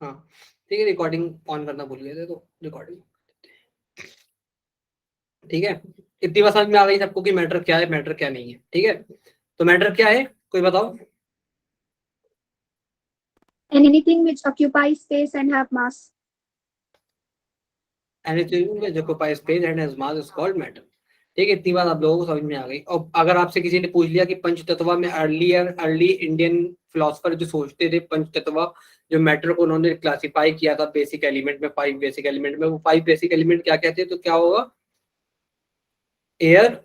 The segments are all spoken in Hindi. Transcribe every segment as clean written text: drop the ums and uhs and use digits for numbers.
हाँ ठीक है, रिकॉर्डिंग ऑन करना भूल गए थे तो रिकॉर्डिंग, ठीक है। इतनी बात समझ में आ गई सबको कि मैटर क्या है, मैटर क्या नहीं है, ठीक है। तो मैटर क्या है, कोई बताओ। Anything which occupies space and have mass. Anything which occupies space and has mass is called matter. ठीक है, इतनी बात आप लोगों को समझ में आ गई। और अगर आपसे किसी ने पूछ लिया कि पंचतत्व में अर्ली इंडियन फिलोसफर जो सोचते थे पंचतत्व, जो मैटर को उन्होंने क्लासिफाई किया था बेसिक एलिमेंट में, 5 बेसिक एलिमेंट में, वो 5 बेसिक एलिमेंट क्या कहते हैं, तो क्या होगा, air,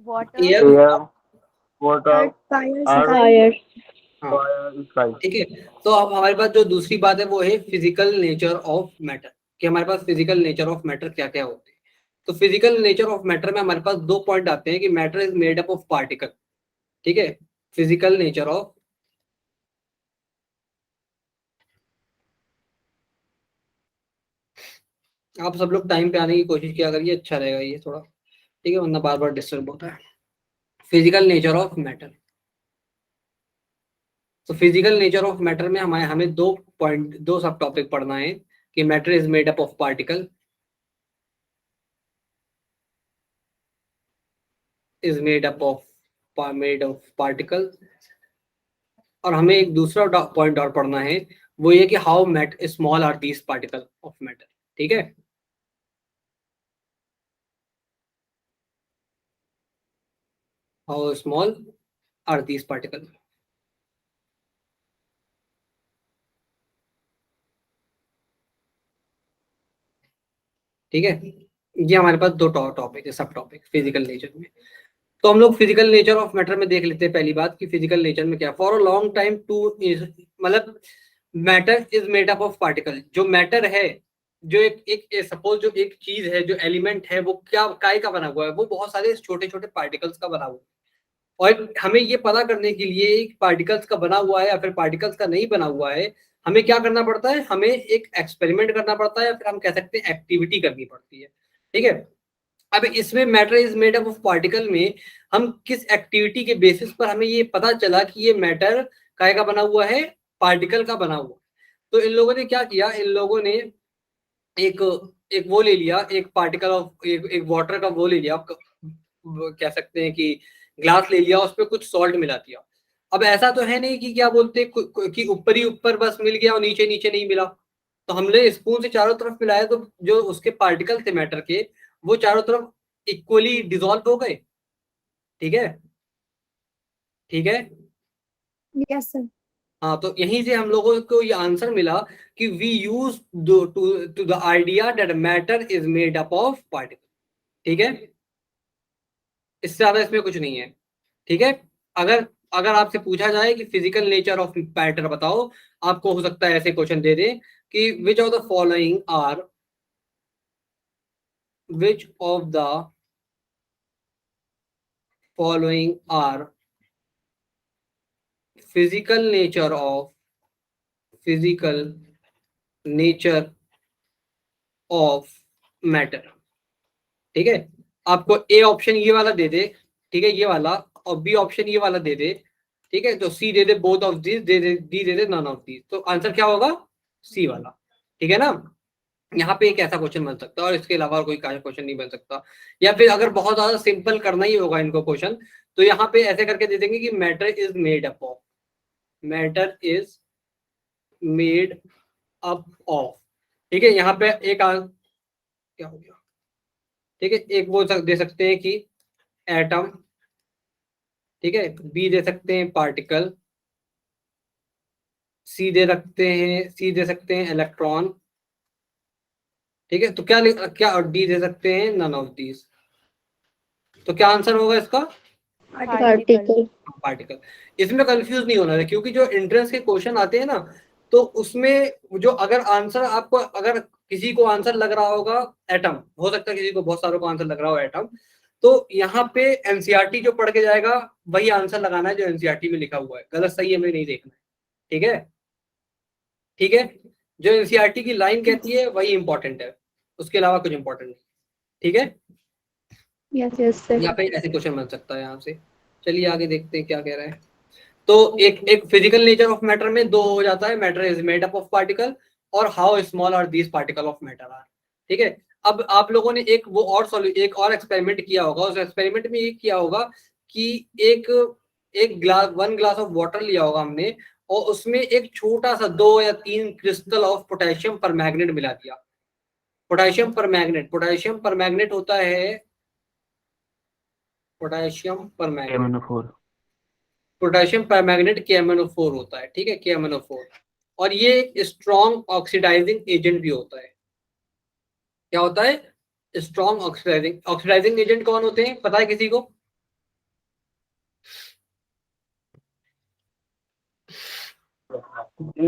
water, air, water, Earth, fire, earth, sky. Fire, हाँ fire, sky. ठीक है। तो अब हमारे पास जो दूसरी बात है वो है फिजिकल नेचर ऑफ मैटर, कि हमारे पास फिजिकल नेचर ऑफ मैटर क्या क्या होते हैं। तो फिजिकल नेचर ऑफ मैटर में हमारे पास 2 पॉइंट आते हैं कि matter is made up of particle, ठीक है। फिजिकल नेचर ऑफ, आप सब लोग टाइम पे आने की कोशिश किया करिए, अच्छा रहेगा ये थोड़ा, ठीक है, वरना बार बार डिस्टर्ब होता है। फिजिकल नेचर ऑफ मैटर, तो फिजिकल नेचर ऑफ मैटर में हमें 2 सब टॉपिक पढ़ना है कि matter is made up of particle, is made of particle, और हमें एक दूसरा पॉइंट और पढ़ना है, वो ये कि how mat small are these particle of matter, ठीक है। How small are these particle, ठीक है। ये हमारे पास 2 टॉपिक है, सब टॉपिक फिजिकल नेचर में। तो हम लोग फिजिकल नेचर ऑफ मैटर में देख लेते हैं पहली बात कि फिजिकल नेचर में क्या, for a long time to is, मतलब matter is made up of particle, जो मैटर है, जो एक सपोज जो एक चीज है, जो एलिमेंट है, वो क्या काय का बना हुआ है, वो बहुत सारे छोटे छोटे पार्टिकल्स का बना हुआ है। और हमें ये पता करने के लिए पार्टिकल्स का बना हुआ है या फिर पार्टिकल्स का नहीं बना हुआ है, हमें क्या करना पड़ता है, हमें एक एक्सपेरिमेंट करना पड़ता है, या फिर हम कह सकते हैं एक्टिविटी करनी पड़ती है, ठीक है। अब इसमें matter is made up of particle में हम किस एक्टिविटी के बेसिस पर हमें ये पता चला कि ये मैटर काय का बना हुआ है, पार्टिकल का बना हुआ। तो इन लोगों ने क्या किया, इन लोगों ने एक एक वो ले लिया, एक पार्टिकल ऑफ एक वाटर का वो ले लिया, आप कह सकते हैं कि ग्लास ले लिया, उस पर कुछ सॉल्ट मिला दिया। अब ऐसा तो है नहीं कि क्या बोलते कि ऊपर ही ऊपर बस मिल गया और नीचे नीचे नहीं मिला। तो हमने स्पून से चारों तरफ मिलाया तो जो उसके पार्टिकल थे मैटर के, वो चारों तरफ इक्वली डिसॉल्व हो गए, ठीक है, ठीक है। Yes, sir. हाँ, तो यहीं से हम लोगों को ये आंसर मिला कि we use to the idea that matter is made up of particle, ठीक है। इससे ज्यादा इसमें कुछ नहीं है, ठीक है। अगर अगर आपसे पूछा जाए कि फिजिकल नेचर ऑफ मैटर बताओ, आपको हो सकता है ऐसे क्वेश्चन दे दे कि which of the following are, which of the following are physical nature of, physical nature of matter, ठीक है। आपको ए ऑप्शन ये वाला दे दे, ठीक है, ये वाला, और बी ऑप्शन ये वाला दे दे, ठीक है, तो C they they both of this, they they D they they none of this, तो आंसर क्या होगा, सी वाला, ठीक है ना। यहाँ पे एक ऐसा क्वेश्चन बन सकता है और इसके अलावा कोई क्वेश्चन नहीं बन सकता। या फिर अगर बहुत ज्यादा सिंपल करना ही होगा इनको क्वेश्चन, तो यहाँ पे ऐसे करके दे देंगे कि matter is made up of, matter is made up of, ठीक है। यहाँ पे एक क्या हो गया, ठीक है, एक वो दे सकते हैं कि एटम, ठीक है, बी दे सकते हैं पार्टिकल, सी दे सकते हैं इलेक्ट्रॉन, ठीक है। तो क्या और डी दे सकते हैं नन ऑफ दीज, तो क्या आंसर होगा इसका, पार्टिकल, पार्टिकल। इसमें कंफ्यूज नहीं होना है क्योंकि जो एंट्रेंस के क्वेश्चन आते हैं ना, तो उसमें जो अगर आंसर आपको, अगर किसी को आंसर लग रहा होगा एटम, हो सकता है किसी को, बहुत सारों को आंसर लग रहा हो एटम, तो यहाँ पे एनसीईआरटी जो पढ़ के जाएगा वही आंसर लगाना है जो एनसीईआरटी में लिखा हुआ है, गलत सही हमें नहीं देखना है, ठीक है, ठीक है। जो एनसीईआरटी की लाइन कहती है वही इंपॉर्टेंट है, उसके अलावा कुछ इंपॉर्टेंट नहीं, ठीक है। Yes, yes, sir. यहाँ पे ऐसे क्वेश्चन बन सकता है यहाँ से। चलिए आगे देखते हैं क्या कह रहा है। तो एक फिजिकल नेचर ऑफ मैटर में दो हो जाता है, matter is made up of particle और how small are these particle of matter are. ठीक है, अब आप लोगों ने एक और एक्सपेरिमेंट किया होगा, उस एक्सपेरिमेंट में ये किया होगा कि एक ग्लास 1 ग्लास ऑफ वाटर लिया होगा हमने और उसमें एक छोटा सा 2 या 3 क्रिस्टल ऑफ पोटेशियम परमैंगनेट मिला दिया। पोटेशियम परमैंगनेट होता है, पोटेशियम परमैंगनेट KMnO4 KMnO4 होता है। ठीक है, KMnO4, और ये स्ट्रॉन्ग ऑक्सीडाइजिंग एजेंट भी होता है। क्या होता है? स्ट्रॉन्ग ऑक्सीडाइजिंग एजेंट कौन होते हैं, पता है किसी को?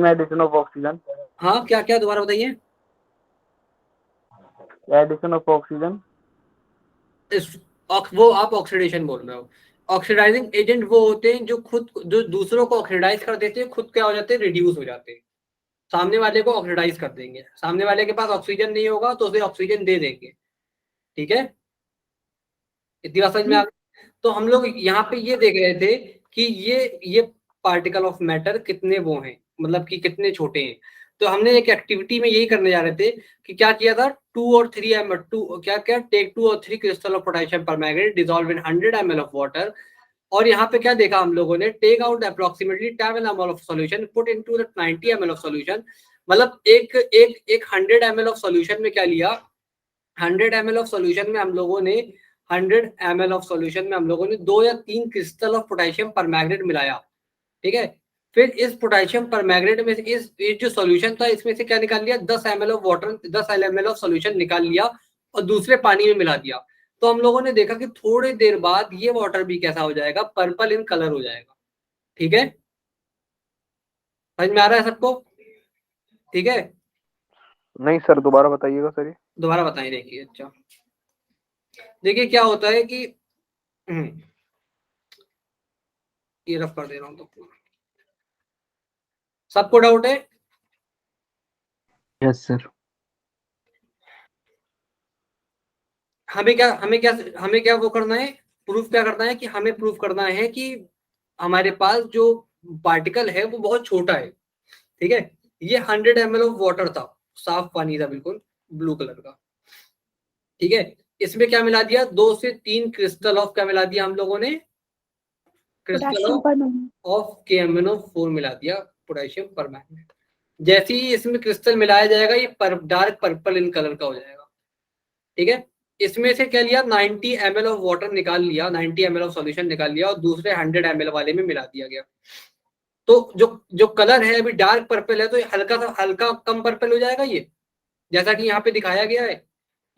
addition of oxygen, हाँ, क्या क्या दोबारा बताइए। addition of oxygen, वो आप ऑक्सीडेशन बोल रहे हो। ऑक्सीडाइजिंग एजेंट वो होते हैं जो दूसरों को ऑक्सीडाइज कर देते हैं, खुद क्या हो जाते हैं, रिड्यूस हो जाते हैं। सामने वाले को ऑक्सीडाइज कर देंगे, सामने वाले के पास ऑक्सीजन नहीं होगा तो उसे ऑक्सीजन दे देंगे। ठीक है, इतनी बात समझ में आ गई? तो हम लोग यहाँ पे ये देख रहे थे कि ये पार्टिकल ऑफ मैटर कितने वो हैं, मतलब कि कितने छोटे हैं। तो हमने एक एक्टिविटी में यही करने जा रहे थे कि क्या किया था, 2 और 3 crystal of potassium permanganate dissolve in 100 ml of water. और यहाँ पे क्या देखा हम लोगों ने, take out approximately 10 ml of solution, put into the 90 ml of solution. मतलब एक एक एक 100 ml ऑफ सॉल्यूशन में क्या लिया, 100 ml ऑफ सॉल्यूशन में हम लोगों ने 100 ml ऑफ सॉल्यूशन में हम लोगों ने 2 या 3 क्रिस्टल ऑफ पोटेशियम परमैंगनेट मिलाया। ठीक है, फिर इस पोटेशियम परमैंगनेट में से इस जो सॉल्यूशन था इसमें से क्या निकाल लिया, 10 ml of water, 10 ml of solution निकाल लिया और दूसरे पानी में मिला दिया। तो हम लोगों ने देखा कि थोड़ी देर बाद ये वाटर भी कैसा हो जाएगा, पर्पल इन कलर हो जाएगा। ठीक है, समझ में आ रहा है सबको? ठीक है, नहीं सर दोबारा बताइएगा सर। दोबारा बताएं। देखिए, अच्छा देखिए क्या होता है कि ये रफ कर दे रहा हूं तो सबको डाउट है? Yes sir. हमें क्या वो करना है, प्रूफ क्या करना है कि हमें प्रूफ करना है कि हमारे पास जो पार्टिकल है वो बहुत छोटा है। ठीक है, ये 100 ml ऑफ वाटर था, साफ पानी था बिल्कुल ब्लू कलर का। ठीक है, इसमें क्या मिला दिया, 2 से 3 क्रिस्टल ऑफ क्या मिला दिया हम लोगों ने, crystal Potassium permanganate. Of KMnO4 मिला दिया, पोटेशियम परमैंगनेट। जैसे ही इसमें क्रिस्टल मिलाया जाएगा ये डार्क पर्पल इन कलर का हो जाएगा। ठीक है, इसमें से क्या लिया, 90 ml ऑफ वाटर निकाल लिया, 90 ml ऑफ सॉल्यूशन निकाल लिया और दूसरे 100 ml वाले में मिला दिया गया। तो जो कलर है अभी डार्क पर्पल है, तो हल्का कम पर्पल हो जाएगा ये, जैसा कि यहाँ पे दिखाया गया है।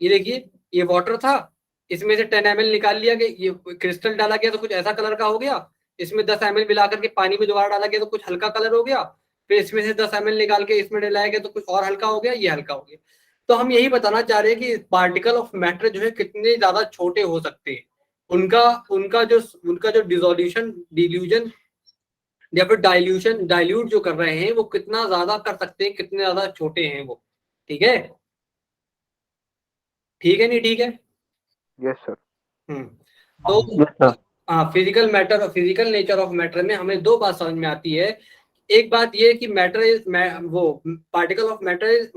ये देखिए, ये वाटर था, इसमें से 10 ml निकाल लिया गया, ये क्रिस्टल डाला गया तो कुछ ऐसा कलर का हो गया। इसमें 10 ml मिला करके पानी में दोबारा डाला गया तो कुछ हल्का कलर हो गया। फिर इसमें से 10 ml निकाल के इसमें डाला गया तो कुछ और हल्का हो गया, ये हल्का हो गया। तो हम यही बताना चाह रहे हैं कि पार्टिकल ऑफ मैटर जो है कितने ज्यादा छोटे हो सकते हैं, उनका उनका जो डिल्यूजन या फिर डाइल्यूट जो कर रहे हैं वो कितना ज्यादा कर सकते हैं, कितने ज्यादा छोटे हैं वो। ठीक है, ठीक है, नहीं ठीक है? Yes sir. तो यस सर। हाँ, फिजिकल नेचर ऑफ मैटर में हमें दो बात समझ में आती है। एक बात ये कि वो particle of matter is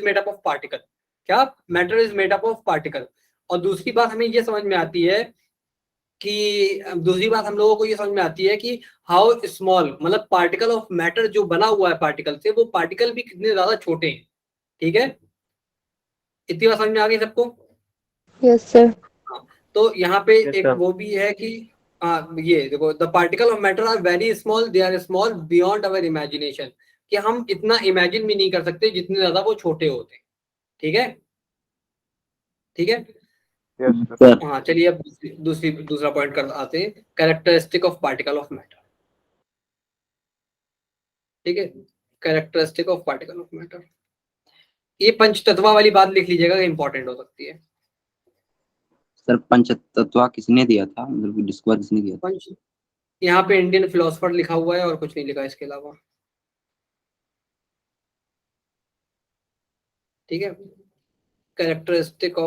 made up of particle. क्या? Matter is made up of particle. और दूसरी बात हमें ये समझ में आती है कि दूसरी बात हम लोगों को ये समझ में आती है कि हाउ स्मॉल, मतलब पार्टिकल ऑफ मैटर जो बना हुआ है पार्टिकल से, वो पार्टिकल भी कितने ज्यादा छोटे हैं। ठीक है, इतनी बात समझ में आ गई सबको? Yes, sir. तो यहाँ पे Yes, एक sir. वो भी है कि ये देखो, the particle of matter are very small, they are small beyond our imagination, कि हम इतना इमेजिन भी नहीं कर सकते जितने ज्यादा वो छोटे होते हैं। ठीक है, ठीक है। Yes sir. हाँ, चलिए अब दूसरा पॉइंट कर आते हैं, characteristic of particle of matter. ठीक है, characteristic of particle of matter, ये पंचतत्वा वाली बात लिख लीजिएगा, इंपॉर्टेंट हो सकती है। सर पंचतत्व किसने दिया था, मतलब डिस्कवर किसने किया था? पंच, यहाँ पे इंडियन फिलोसफर लिखा हुआ है और कुछ नहीं लिखा इसके अलावा। ठीक है, characteristic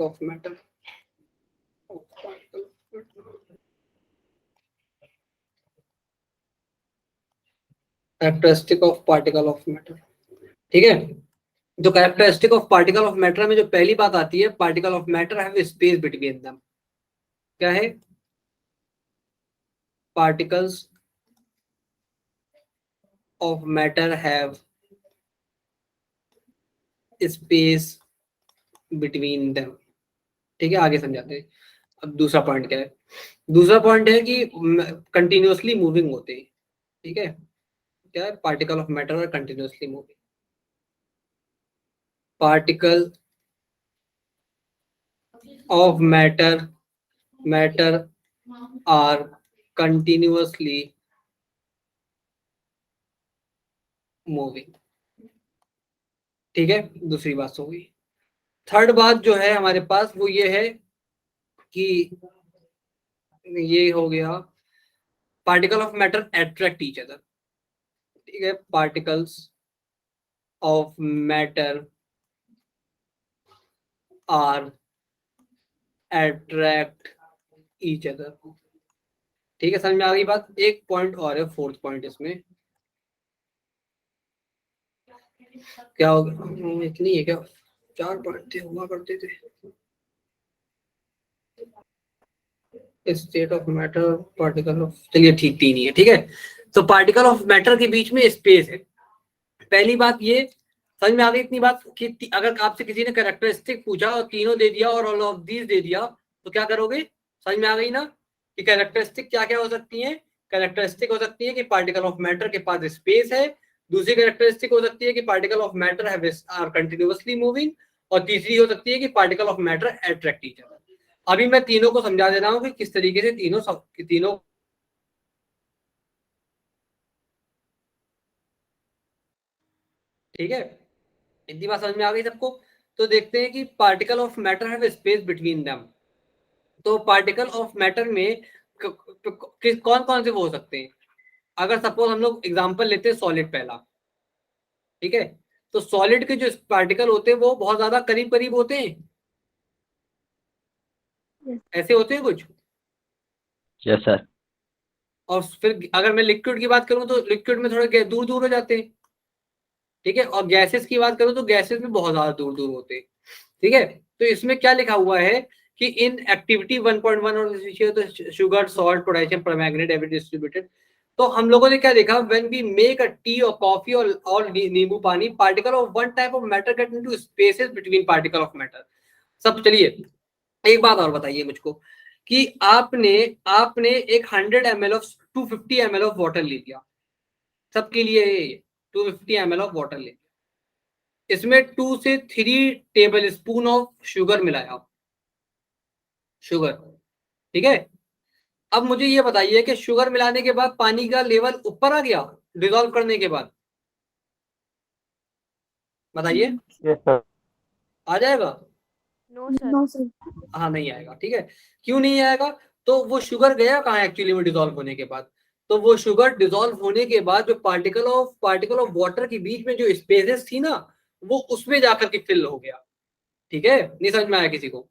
of matter. Characteristic of particle of matter, ठीक है। जो characteristic of particle of matter में जो पहली बात आती है, particle of matter have space between them. क्या है? Particles of matter have space between them, ठीक है। आगे समझाते हैं। अब दूसरा पॉइंट क्या है? दूसरा पॉइंट है कि कंटिन्यूअसली मूविंग होते हैं, ठीक है। क्या है? पार्टिकल ऑफ मैटर और continuously moving. Particle of matter are continuously moving, ठीक है। दूसरी बात हो गई। थर्ड बात जो है हमारे पास वो ये है कि ये हो गया particle of matter attract each other, ठीक है। Particles of matter are attract each other, ठीक है। समझ में आ गई बात। एक पॉइंट और है, फोर्थ पॉइंट इसमें क्या होगा? इतनी है क्या? 4 पॉइंट थे, हुआ करते थे। State of matter, particle of, चलिए ठीक 3 ही है, ठीक है। तो पार्टिकल ऑफ मैटर के बीच में स्पेस है। पहली बात ये समझ में आ गई इतनी बात कि अगर आपसे किसी ने कैरेक्टरिस्टिक पूछा और तीनों दे दिया और ऑल ऑफ दीज दे दिया तो क्या करोगे? समझ में आ गई ना कि कैरेक्टरिस्टिक क्या क्या हो सकती है। कैरेक्टरिस्टिक हो सकती है कि पार्टिकल ऑफ मैटर के पास स्पेस है। दूसरी कैरेक्टरिस्टिक हो सकती है कि particle of matter are continuously moving. और तीसरी हो सकती है कि particle of matter attract each other. अभी मैं तीनों को समझा दे रहा हूँ कि किस तरीके से तीनों ठीक है। इतनी बात समझ में आ गई सबको? तो देखते हैं कि particle of matter have space between them. तो पार्टिकल ऑफ मैटर में कौन कौन से वो हो सकते हैं? अगर सपोज हम लोग एग्जांपल लेते हैं सॉलिड पहला, ठीक है। तो सॉलिड के जो पार्टिकल होते हैं वो बहुत ज्यादा करीब करीब होते हैं, ऐसे होते हैं कुछ। Yes sir. और फिर अगर मैं लिक्विड की बात करूं तो लिक्विड में थोड़े दूर दूर हो जाते हैं, ठीक है। और गैसेस की बात करूं तो गैसेस में बहुत ज्यादा दूर दूर होते हैं, ठीक है। तो इसमें क्या लिखा हुआ है कि इन एक्टिविटी 1.1 और तो sugar, salt, potassium permanganate every distributed. तो हम लोगों ने क्या देखा? When we make a tea और कॉफी और नींबू पानी, particle of one type of matter get into spaces between particle of matter. सब चलिए एक बात और बताइए मुझको कि आपने एक 100 ml of 250 ml of water ले लिया, सबके लिए 250 ml ऑफ वाटर ले लिया। इसमें 2 से 3 टेबल स्पून ऑफ शुगर मिलाया, शुगर, ठीक है। अब मुझे ये बताइए कि शुगर मिलाने के बाद पानी का लेवल ऊपर आ गया डिसॉल्व करने के बाद? बताइए, यस सर। आ जाएगा? No, sir. No, sir. हाँ नहीं आएगा, ठीक है। क्यों नहीं आएगा? तो वो शुगर गया कहाँ एक्चुअली में डिसॉल्व होने के बाद? तो वो शुगर डिसॉल्व होने के बाद जो पार्टिकल ऑफ वाटर के बीच में जो स्पेसेस थी ना, वो उसमें जाकर के फिल हो गया, ठीक है। नहीं समझ में आया किसी को?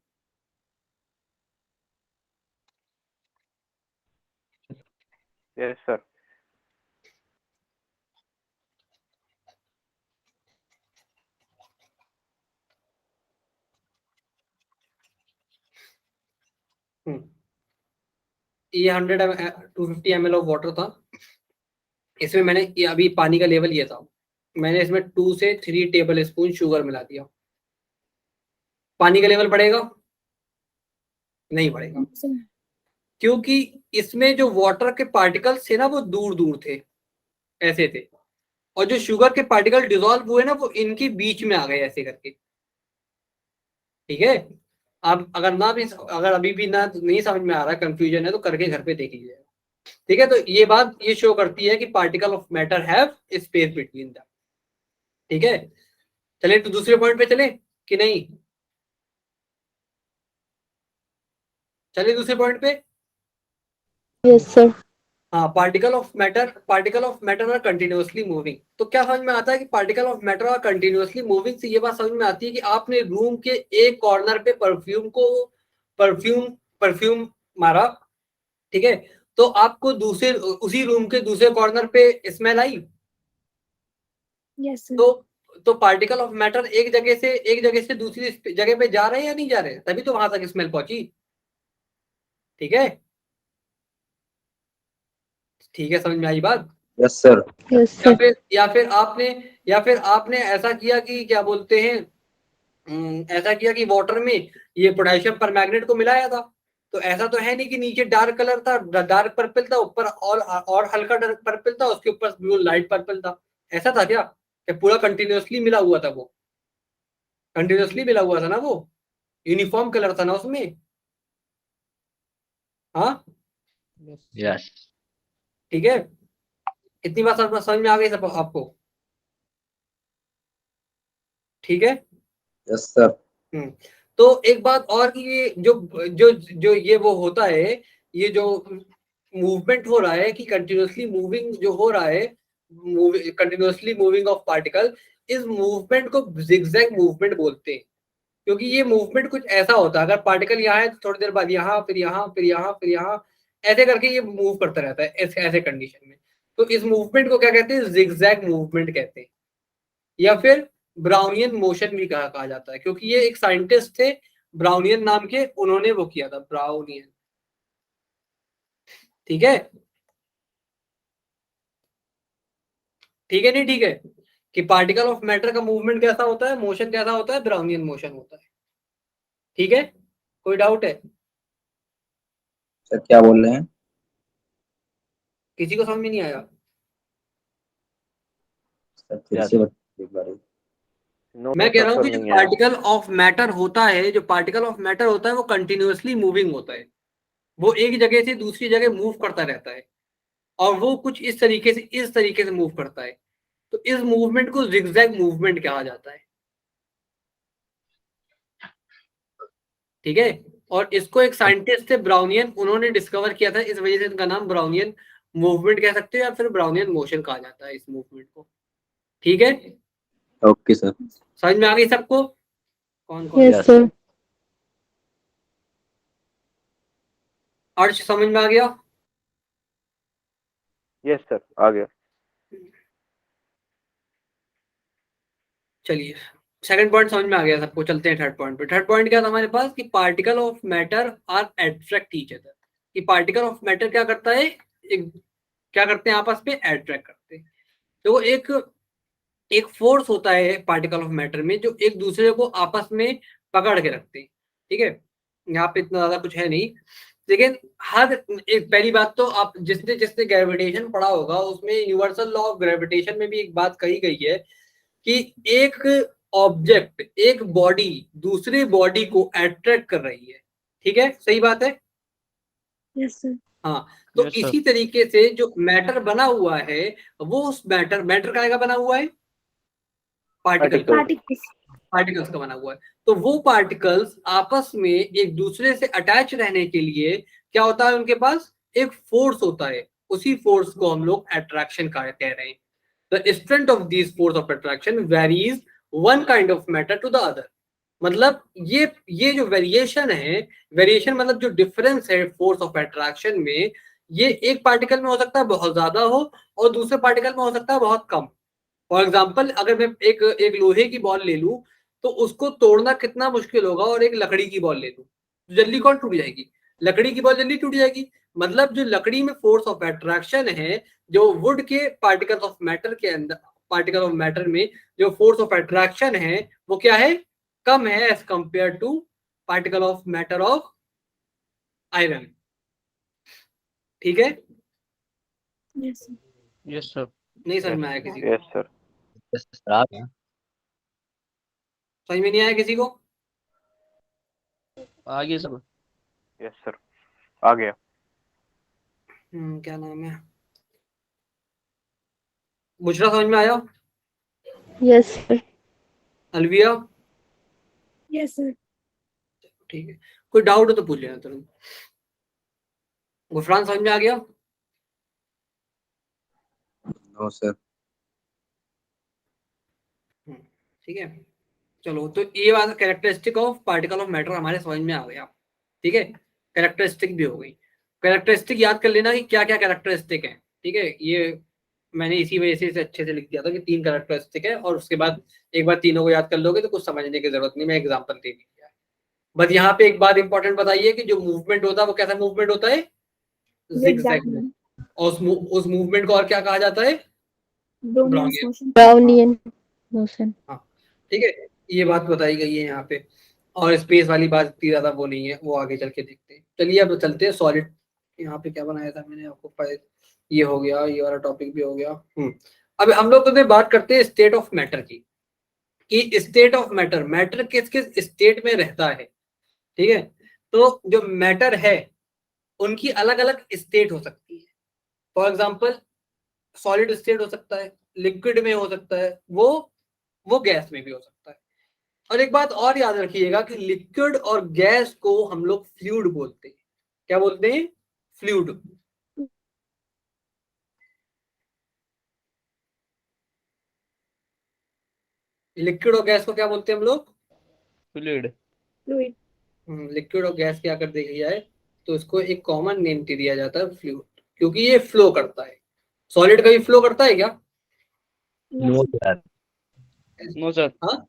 Yes sir. ये 250 ml ऑफ वाटर था। इसमें मैंने ये अभी पानी का लेवल ये था, मैंने इसमें 2 से 3 टेबल स्पून शुगर मिला दिया। पानी का लेवल बढ़ेगा? नहीं बढ़ेगा, No, sir. क्योंकि इसमें जो वाटर के पार्टिकल्स थे ना वो दूर दूर थे, ऐसे थे। और जो शुगर के पार्टिकल डिसॉल्व हुए ना वो इनके बीच में आ गए ऐसे करके, ठीक है। आप अगर अभी भी ना नहीं समझ में आ रहा, कंफ्यूजन है, तो करके घर पे देख लीजिएगा, ठीक है। तो ये बात ये शो करती है कि particle of matter have space between them, ठीक है। चले तो दूसरे पॉइंट पे चले कि नहीं? चलिए दूसरे पॉइंट पे। Yes, sir. हाँ, particle of matter are continuously moving. तो क्या समझ में आता है कि particle of matter are continuously moving से ये बात समझ में आती है कि आपने रूम के एक कॉर्नर पे परफ्यूम मारा, ठीक है। तो आपको उसी रूम के दूसरे कॉर्नर पे स्मेल आई? Yes, sir. तो पार्टिकल ऑफ मैटर एक जगह से दूसरी जगह पे जा रहे हैं या नहीं जा रहे, तभी तो वहां तक स्मेल पहुंची। ठीक है, ठीक है, समझ में आई बात। Yes sir. Yes, या sir. फिर या फिर आपने ऐसा किया कि क्या बोलते हैं, ऐसा किया कि वाटर में ये पोटेशियम परमैंगनेट को मिलाया था, तो ऐसा तो है नहीं कि नीचे डार्क कलर था, डार्क पर्पल था, ऊपर और हल्का डार्क पर्पल था, उसके ऊपर ब्लू लाइट पर्पल था। ऐसा था क्या पूरा कंटिन्यूअसली मिला हुआ था? वो कंटिन्यूअसली मिला हुआ था ना, वो यूनिफॉर्म कलर था ना उसमें। हाँ, यस। ठीक है, इतनी बात समझ में आ गई सब आपको? ठीक है। Yes sir. तो एक बात और कि ये जो जो जो ये वो होता है, ये जो मूवमेंट हो रहा है कि कंटिन्यूअसली मूविंग जो हो रहा है, कंटिन्यूअसली मूविंग ऑफ पार्टिकल, इस मूवमेंट को जिगजैग मूवमेंट बोलते हैं। क्योंकि ये मूवमेंट कुछ ऐसा होता है, अगर पार्टिकल यहाँ है तो थोड़ी देर बाद यहाँ, फिर यहाँ, फिर यहाँ, फिर यहाँ, ऐसे करके ये मूव करता रहता है ऐसे कंडीशन में। तो इस मूवमेंट को क्या कहते हैं? जिगजैग मूवमेंट कहते हैं, या फिर ब्राउनियन मोशन भी कहा जाता है, क्योंकि ये एक साइंटिस्ट थे ब्राउनियन नाम के, उन्होंने वो किया था, ब्राउनियन। ठीक है, ठीक है, नहीं ठीक है, कि पार्टिकल ऑफ मैटर का मूवमेंट कैसा होता है, मोशन कैसा होता है, ब्राउनियन मोशन होता है। ठीक है, कोई डाउट है? सर क्या बोल रहे हैं? किसी को समझ में नहीं आया? सर फिर से बताइए एक बार। नो मैं कह रहा हूँ सर कि जो नहीं आया। पार्टिकल ऑफ मैटर होता है, जो पार्टिकल ऑफ मैटर होता है, वो कंटिन्यूअसली मूविंग होता है, वो एक जगह से दूसरी जगह मूव करता रहता है, और वो कुछ इस तरीके से मूव करता है। तो इस मूवमेंट को जिगजैग मूवमेंट कहा जाता है। ठीक है, और इसको एक साइंटिस्ट थे ब्राउनियन, उन्होंने डिस्कवर किया था, इस वजह से इनका नाम ब्राउनियन मूवमेंट कह सकते हो, या फिर ब्राउनियन मोशन कहा जाता है इस मूवमेंट को। ठीक है, ओके सर। समझ में आ गई सबको? कौन कौन? Yes, sir. अर्श समझ में आ गया? यस सर, आ गया। चलिए, सेकंड पॉइंट समझ में आ गया सबको, चलते हैं थर्ड पॉइंट पे। थर्ड पॉइंट क्या था हमारे पास, कि particle of matter are attract each other. कि पार्टिकल ऑफ मैटर क्या करता है, क्या करते हैं, आपस में अट्रैक्ट करते हैं। तो एक फोर्स होता है पार्टिकल ऑफ मैटर में, जो एक दूसरे को आपस में पकड़ के रखते हैं। ठीक है, यहाँ पे इतना ज्यादा कुछ है नहीं, लेकिन हर एक, पहली बात तो आप जिसने जिसने ग्रेविटेशन पढ़ा होगा, उसमें यूनिवर्सल लॉ ऑफ ग्रेविटेशन में भी एक बात कही गई है कि एक ऑब्जेक्ट, एक बॉडी दूसरे बॉडी को अट्रैक्ट कर रही है। ठीक है, सही बात है? Yes, sir. हाँ, तो Yes, sir. इसी तरीके से जो मैटर बना हुआ है, वो उस मैटर का बना हुआ है, पार्टिकल Particles. पार्टिकल्स का बना हुआ है। तो वो पार्टिकल्स आपस में एक दूसरे से अटैच रहने के लिए क्या होता है, उनके पास एक फोर्स होता है, उसी फोर्स को हम लोग अट्रैक्शन कह रहे हैं। The strength of these force of attraction varies one kind of matter to the other। मतलब ये जो वेरिएशन है, वेरिएशन मतलब जो डिफरेंस है फोर्स ऑफ अट्रैक्शन में, ये एक पार्टिकल में हो सकता है बहुत ज्यादा हो, और दूसरे पार्टिकल में हो सकता है बहुत कम। फॉर एग्जाम्पल, अगर मैं एक लोहे की बॉल ले लूं, तो उसको तोड़ना कितना मुश्किल होगा, और एक लकड़ी की बॉल ले लूं, तो जल्दी कौन टूट जाएगी? लकड़ी की बॉल जल्दी टूट जाएगी। मतलब जो लकड़ी में फोर्स ऑफ अट्रैक्शन है, जो वुड के पार्टिकल ऑफ मैटर के अंदर, पार्टिकल ऑफ मैटर में जो फोर्स ऑफ अट्रैक्शन है, वो क्या है, कम है as compare to particle of matter of iron. ठीक है, Yes, sir. Yes sir. नहीं समझ में आया किसी को? Yes sir. यस सर, आ गया। समझ में नहीं आया किसी को? आ गया सर। यस सर, आ गया। क्या नाम है, बुशरा समझ में आया? Yes, sir. Alvia? Yes, sir. ठीक है, कोई डाउट हो तो पूछ लेना तुरंत। गुफरान समझ में आ गया? No sir. ठीक है, चलो, तो ये बात characteristic of particle of matter हमारे समझ में आ गया। ठीक है, कैरेक्टरिस्टिक भी हो गई। कैरेक्टरिस्टिक याद कर लेना कि क्या क्या कैरेक्टरिस्टिक है। ठीक है, ये मैंने इसी वजह से इसे अच्छे से लिख दिया था कि 3 कैरेक्टरिस्टिक है, और उसके बाद एक बार तीनों को याद कर लोगे तो कुछ समझने की जरूरत नहीं, मैं एग्जांपल दे दिया। बस यहाँ पे एक बात इंपॉर्टेंट बताइए कि जो मूवमेंट होता है वो कैसा मूवमेंट होता है? Zigzag movement. और उस मूवमेंट को और क्या कहा जाता है? Brownian Brownian। motion. Brownian motion. हाँ, ठीक है, ये बात बताई गई है यहाँ पे। और स्पेस वाली बात इतनी ज्यादा वो नहीं है, वो आगे चल के देखते हैं। चलिए अब चलते हैं सॉलिड। यहाँ पे क्या बनाया था मैंने आपको, ये हो गया, ये वाला टॉपिक भी हो गया। अब हम लोग तो बात करते हैं स्टेट ऑफ मैटर की, कि स्टेट ऑफ मैटर, मैटर किस किस स्टेट में रहता है। ठीक है, तो जो मैटर है उनकी अलग अलग स्टेट हो सकती है। फॉर एग्जाम्पल सॉलिड स्टेट हो सकता है, लिक्विड में हो सकता है, वो गैस में भी हो सकता है। और एक बात और याद रखिएगा कि लिक्विड और गैस को हम लोग फ्लूइड बोलते हैं। क्या बोलते हैं? फ्लूइड। लिक्विड और गैस को क्या बोलते हैं हम लोग? Fluid. Fluid. लिक्विड और गैस की अगर देखी जाए तो इसको एक कॉमन नेम दिया जाता है फ्लूइड, क्योंकि ये फ्लो करता है। सॉलिड कभी फ्लो करता है क्या? No, sir. No, sir. हाँ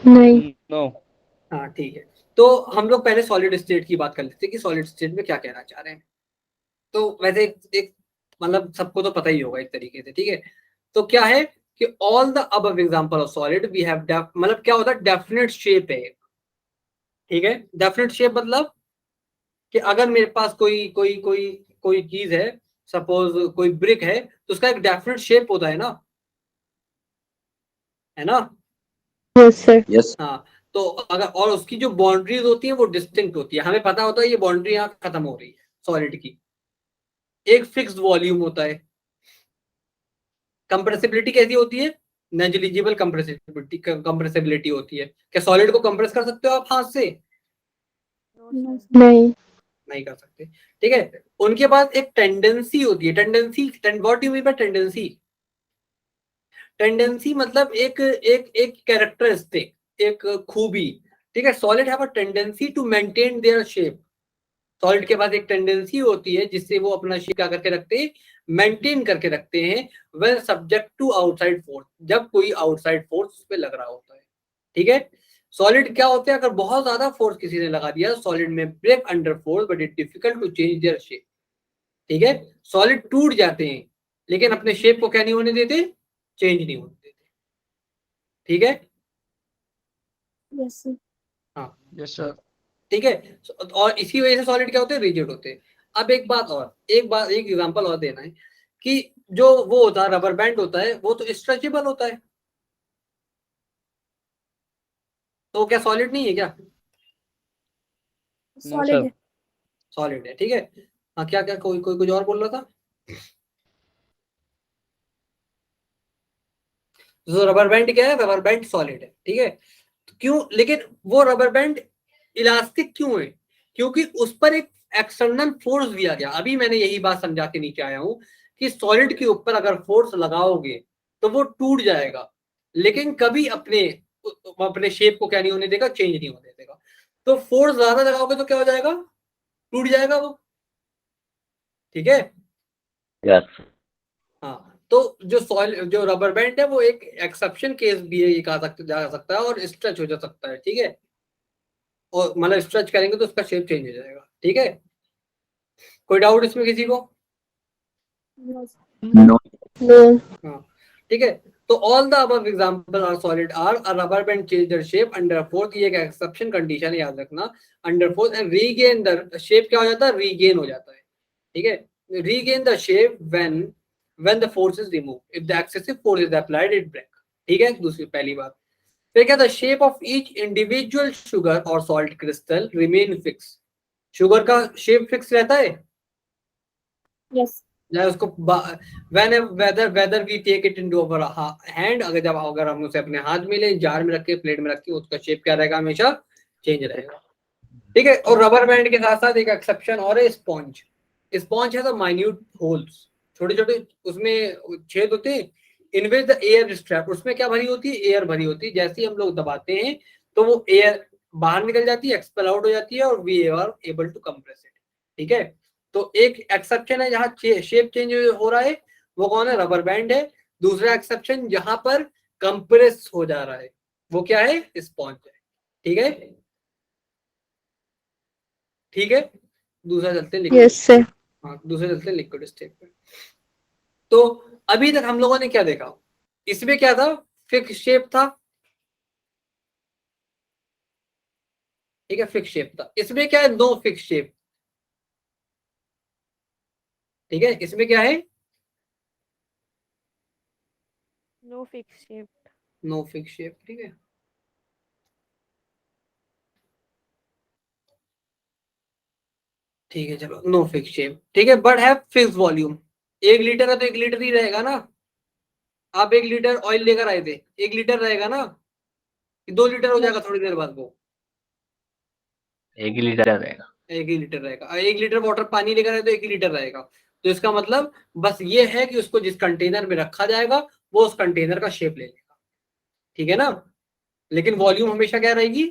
नहीं. No. हाँ, ठीक है। तो हम लोग पहले सॉलिड स्टेट की बात कर लेते हैं कि सॉलिड स्टेट में क्या कहना चाह रहे हैं। तो वैसे एक मतलब सबको तो पता ही होगा एक तरीके से, ठीक है। तो क्या है कि all the above example of solid we have, मतलब क्या होता है? डेफिनेट शेप है, ठीक है। डेफिनेट शेप मतलब कि अगर मेरे पास कोई कोई कोई कोई चीज है, सपोज कोई ब्रिक है, तो उसका एक डेफिनेट शेप होता है ना? Yes, sir. यस हाँ, तो अगर और उसकी जो बाउंड्रीज होती है वो डिस्टिंक्ट होती है, हमें पता होता है ये बाउंड्री यहाँ खत्म हो रही है सॉलिड की। एक फिक्स्ड वॉल्यूम होता है। कंप्रेसिबिलिटी कैसी होती है? नेग्लिजिबल कंप्रेसिबिलिटी होती है। क्या सॉलिड को कंप्रेस कर सकते हो आप हाथ से? No. नहीं. नहीं कर सकते, ठीक है। उनके पास एक टेंडेंसी होती है। Tendency, what do you mean by tendency? Tendency मतलब एक एक एक कैरेक्टरिस्टिक, एक खूबी, ठीक है। Solid have a tendency to maintain their shape. Solid के पास एक टेंडेंसी होती है जिससे वो अपना शेप क्या करके रखते हैं? मेंटेन करके रखते हैं, well subject to outside force, जब कोई आउटसाइड फोर्स उस पर लग रहा होता है, ठीक है। सॉलिड क्या होते हैं? अगर बहुत ज्यादा फोर्स किसी ने लगा दिया, सॉलिड में break under force but it difficult to change their shape, ठीक है। सॉलिड टूट जाते हैं लेकिन अपने शेप को क्या नहीं होने देते? चेंज नहीं होने देते, ठीक है। Yes, sir. हाँ, Yes, sir. ठीक है। और इसी वजह से सॉलिड क्या होते हैं? रिजिड होते हैं। अब एक एग्जांपल और देना है कि जो वो होता है रबर बैंड होता है, वो तो स्ट्रेचेबल होता है, तो क्या सॉलिड नहीं है क्या? Solid. sir. सॉलिड है, ठीक है। हाँ, क्या क्या कोई कोई कुछ और बोल रहा था? तो रबर बैंड क्या है? रबर बैंड सॉलिड है, ठीक है। तो क्यों, लेकिन वो रबर बैंड इलास्टिक क्यों है? क्योंकि उस पर एक एक्सटर्नल फोर्स दिया गया। अभी मैंने यही बात समझा के नीचे आया हूं कि सॉलिड के ऊपर अगर फोर्स लगाओगे तो वो टूट जाएगा, लेकिन कभी अपने शेप को क्या नहीं होने देगा? चेंज नहीं होने देगा। तो फोर्स ज्यादा लगाओगे तो क्या हो जाएगा? टूट जाएगा वो, ठीक है। Yes. हाँ, तो जो रबर बैंड है वो एक एक्सेप्शन केस भी है, ये कहा जा सकता है, और स्ट्रेच हो जा सकता है, ठीक है। और मतलब स्ट्रेच करेंगे तो उसका शेप चेंज हो जाएगा, ठीक है। कोई डाउट इसमें किसी को? No, sir. No No. हाँ, ठीक है। तो all the above example are solid are a rubber band change their shape under force, ये एक एक्सेप्शन कंडीशन है, याद रखना। Under force and regain the shape, क्या हो जाता है? रीगेन हो जाता है, ठीक है। Regain the shape when the force is removed, if the excessive force is applied it break, ठीक है। दूसरी पहली बात। फिर क्या, the shape of each individual sugar और salt crystal remain fix. Sugar का शेप फिक्स रहता है, Yes. या उसको whether we take it into our hand, अगर हम उसे अपने हाथ में ले, जार में रखे, प्लेट में रखे, उसका शेप क्या रहेगा? हमेशा चेंज रहेगा, ठीक है। और रबर बैंड के साथ साथ एक एक्सेप्शन और है, स्पॉन्ज। स्पॉन्ज है द माइन्यूट होल्स, छोटे छोटे उसमें छेद होते हैं, इन विच द एयर स्ट्रैप, उसमें क्या भरी होती है? एयर भरी होती है। जैसे ही हम लोग दबाते हैं तो वो एयर बाहर निकल जाती है, एक्सपेल आउट हो जाती है, और we are able to compress it, ठीक है। तो एक एक्सेप्शन है जहां शेप चेंज हो रहा है, वो कौन है? रबर बैंड है। दूसरा एक्सेप्शन जहां पर कंप्रेस हो जा रहा है वो क्या है? स्पॉन्ज है। ठीक है, ठीक है। दूसरा चलते हैं लिक्विड। Yes, sir. हाँ, दूसरे चलते हैं लिक्विड स्टेट पे। तो अभी तक हम लोगों ने क्या देखा? इसमें क्या था? फिक्स शेप था, ठीक है, फिक्स शेप था। इसमें क्या है? No fix shape. ठीक है, इसमें क्या है? No fix shape. No fix shape. ठीक है, ठीक है, चलो नो फिक्स शेप। ठीक है, but have fix volume. 1 litre है तो 1 लीटर ही रहेगा ना। आप 1 लीटर ऑयल लेकर आए थे, 1 लीटर रहेगा ना, 2 लीटर हो जाएगा थोड़ी देर बाद वो? 1 लीटर रहेगा। 1 ही लीटर रहेगा। 1 लीटर वाटर पानी लेकर आए तो 1 ही लीटर रहेगा। तो इसका मतलब बस ये है कि उसको जिस कंटेनर में रखा जाएगा वो उस कंटेनर का शेप ले लेगा। ठीक है ना? लेकिन वॉल्यूम हमेशा क्या रहेगी?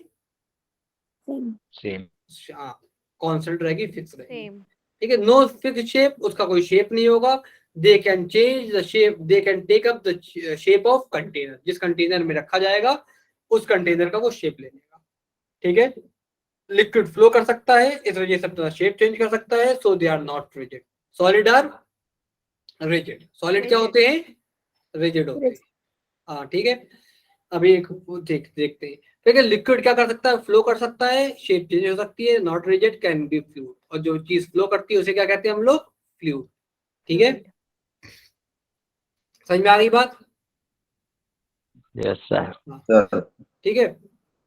सेम। हाँ, कांस्टेंट रहेगी, फिक्स रहेगी। सेम। ठीक है, नो फिक्स शेप, उसका कोई शेप नहीं होगा। They can change the shape, they can take up the shape of container. जिस कंटेनर में रखा जाएगा उस कंटेनर का वो शेप ले लेगा। ठीक है, लिक्विड फ्लो कर सकता है, इस वजह से अपना शेप चेंज कर सकता है। So they are not rigid. Solid are rigid. Solid क्या होते हैं? रिजिड होते हैं। हाँ, ठीक है। अभी एक देखते हैं। ठीक है, लिक्विड क्या कर सकता है? फ्लो कर सकता है, शेप चेंज हो सकती है, not rigid, can be fluid. और जो चीज फ्लो करती है उसे क्या कहते हैं हम लोग? फ्लूइड। ठीक है, समझ में आ गई बात? Yes sir. सर ठीक है,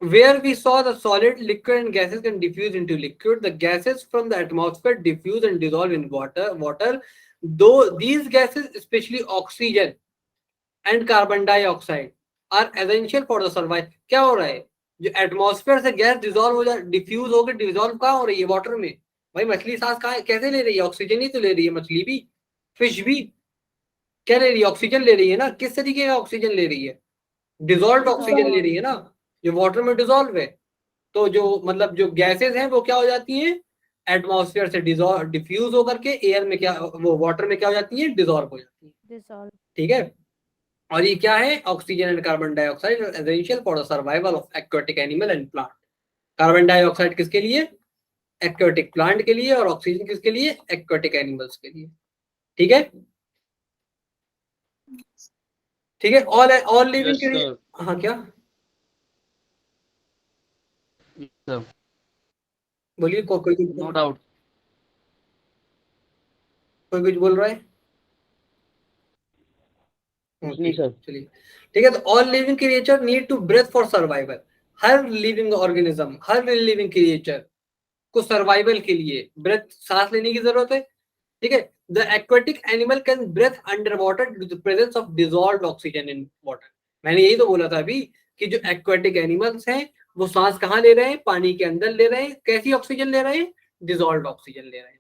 where we saw the solid, liquid and gases can diffuse into liquid. The gases from the atmosphere diffuse and dissolve in water. Though these gases, especially oxygen and carbon dioxide, are essential for the survival. क्या हो रहा है? जो एटमॉस्फेयर से गैस डिजोल्व हो जाए, डिफ्यूज होकर डिजोल्व कहाँ हो रही है? वाटर में। भाई मछली सांस कहाँ कैसे ले रही है? ऑक्सीजन ही तो ले रही है मछली भी, फिश भी। क्या ले रही है? ऑक्सीजन ले रही है ना। किस तरीके का ऑक्सीजन ले रही है? डिजोल्व ऑक्सीजन ले रही है ना, जो वाटर में डिजोल्व है। तो जो मतलब जो गैसेस हैं वो क्या हो जाती हैं? एटमॉस्फेयर से डिफ्यूज होकर के एयर में क्या, वो वाटर में क्या हो जाती है? डिजोल्व हो जाती है। डिसॉल्व। ठीक है, और ये क्या है? Oxygen and carbon dioxide essential for the survival of aquatic animal and plant. Carbon dioxide किसके लिए? एक्वाटिक प्लांट के लिए। और ऑक्सीजन किसके लिए? एक्वाटिक एनिमल्स के लिए। ठीक है, ठीक है। ऑल लिविंग Yes, के लिए। sir. हाँ, क्या सर, बोलिए? कोई नो डाउट। कोई कुछ बोल रहा है? नहीं सर। चलिए, ठीक है। तो all living creature need to breath for survival. हर लिविंग ऑर्गेनिज्म, हर लिविंग क्रिएचर को सर्वाइवल के लिए ब्रेथ, सांस लेने की जरूरत है। ठीक है, the aquatic animal can breath under water due to presence of dissolved oxygen in water. मैंने यही तो बोला था अभी कि जो एक्वाटिक एनिमल्स हैं वो सांस कहाँ ले रहे हैं? पानी के अंदर ले रहे हैं। कैसी ऑक्सीजन ले रहे हैं? डिसॉल्व्ड ऑक्सीजन ले रहे हैं।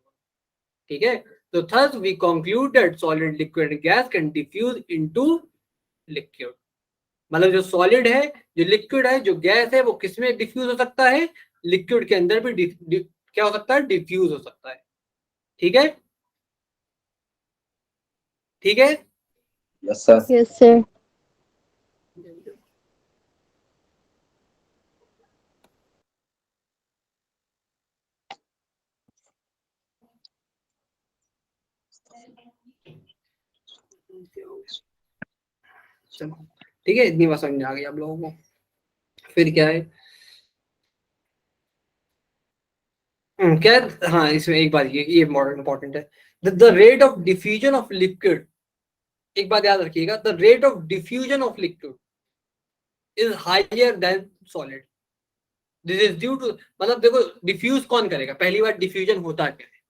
ठीक है, तो thus we conclude that solid, liquid and gas can diffuse into liquid। मतलब जो सॉलिड है, जो लिक्विड है, जो गैस है, वो किसमें डिफ्यूज हो सकता है? लिक्विड के अंदर भी क्या हो सकता है? डिफ्यूज हो सकता है। ठीक है, ठीक है। Yes sir. Yes, sir. चलो, ठीक है, इतनी बात समझ आ गई आप लोगों को। फिर क्या है? क्या है? हाँ, इसमें एक बात ये इंपॉर्टेंट है। The rate of diffusion of liquid, एक बात याद रखिएगा, the rate of diffusion of liquid is higher than solid. This is due to, मतलब देखो, डिफ्यूज कौन करेगा? पहली बार डिफ्यूजन होता क्या है?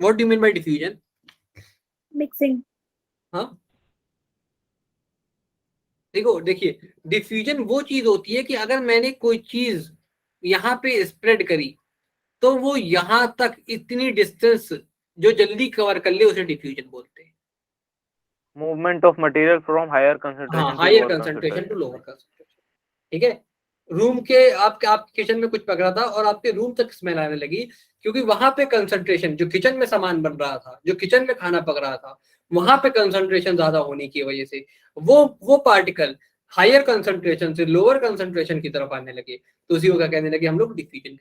What do mean bye diffusion? Mixing. हाँ, देखिए, डिफ्यूजन वो चीज होती है कि अगर मैंने कोई चीज यहाँ पे स्प्रेड करी तो वो यहाँ तक इतनी डिस्टेंस जो जल्दी कवर कर ले उसे डिफ्यूजन बोलते हैं। Movement of material from higher हाँ, concentration higher concentration to lower concentration. ठीक है, रूम के आप किचन में कुछ पक रहा था और आपके रूम तक स्मेल आने लगी, क्योंकि वहां पे कंसंट्रेशन, जो किचन में सामान बन रहा था, जो किचन में खाना पक रहा था, वहां पे कंसंट्रेशन ज्यादा होने की वजह से वो पार्टिकल हायर कंसंट्रेशन से लोअर कंसंट्रेशन की तरफ आने लगे, तो उसी को क्या कहने लगे हम लोग, डिफ्यूजन।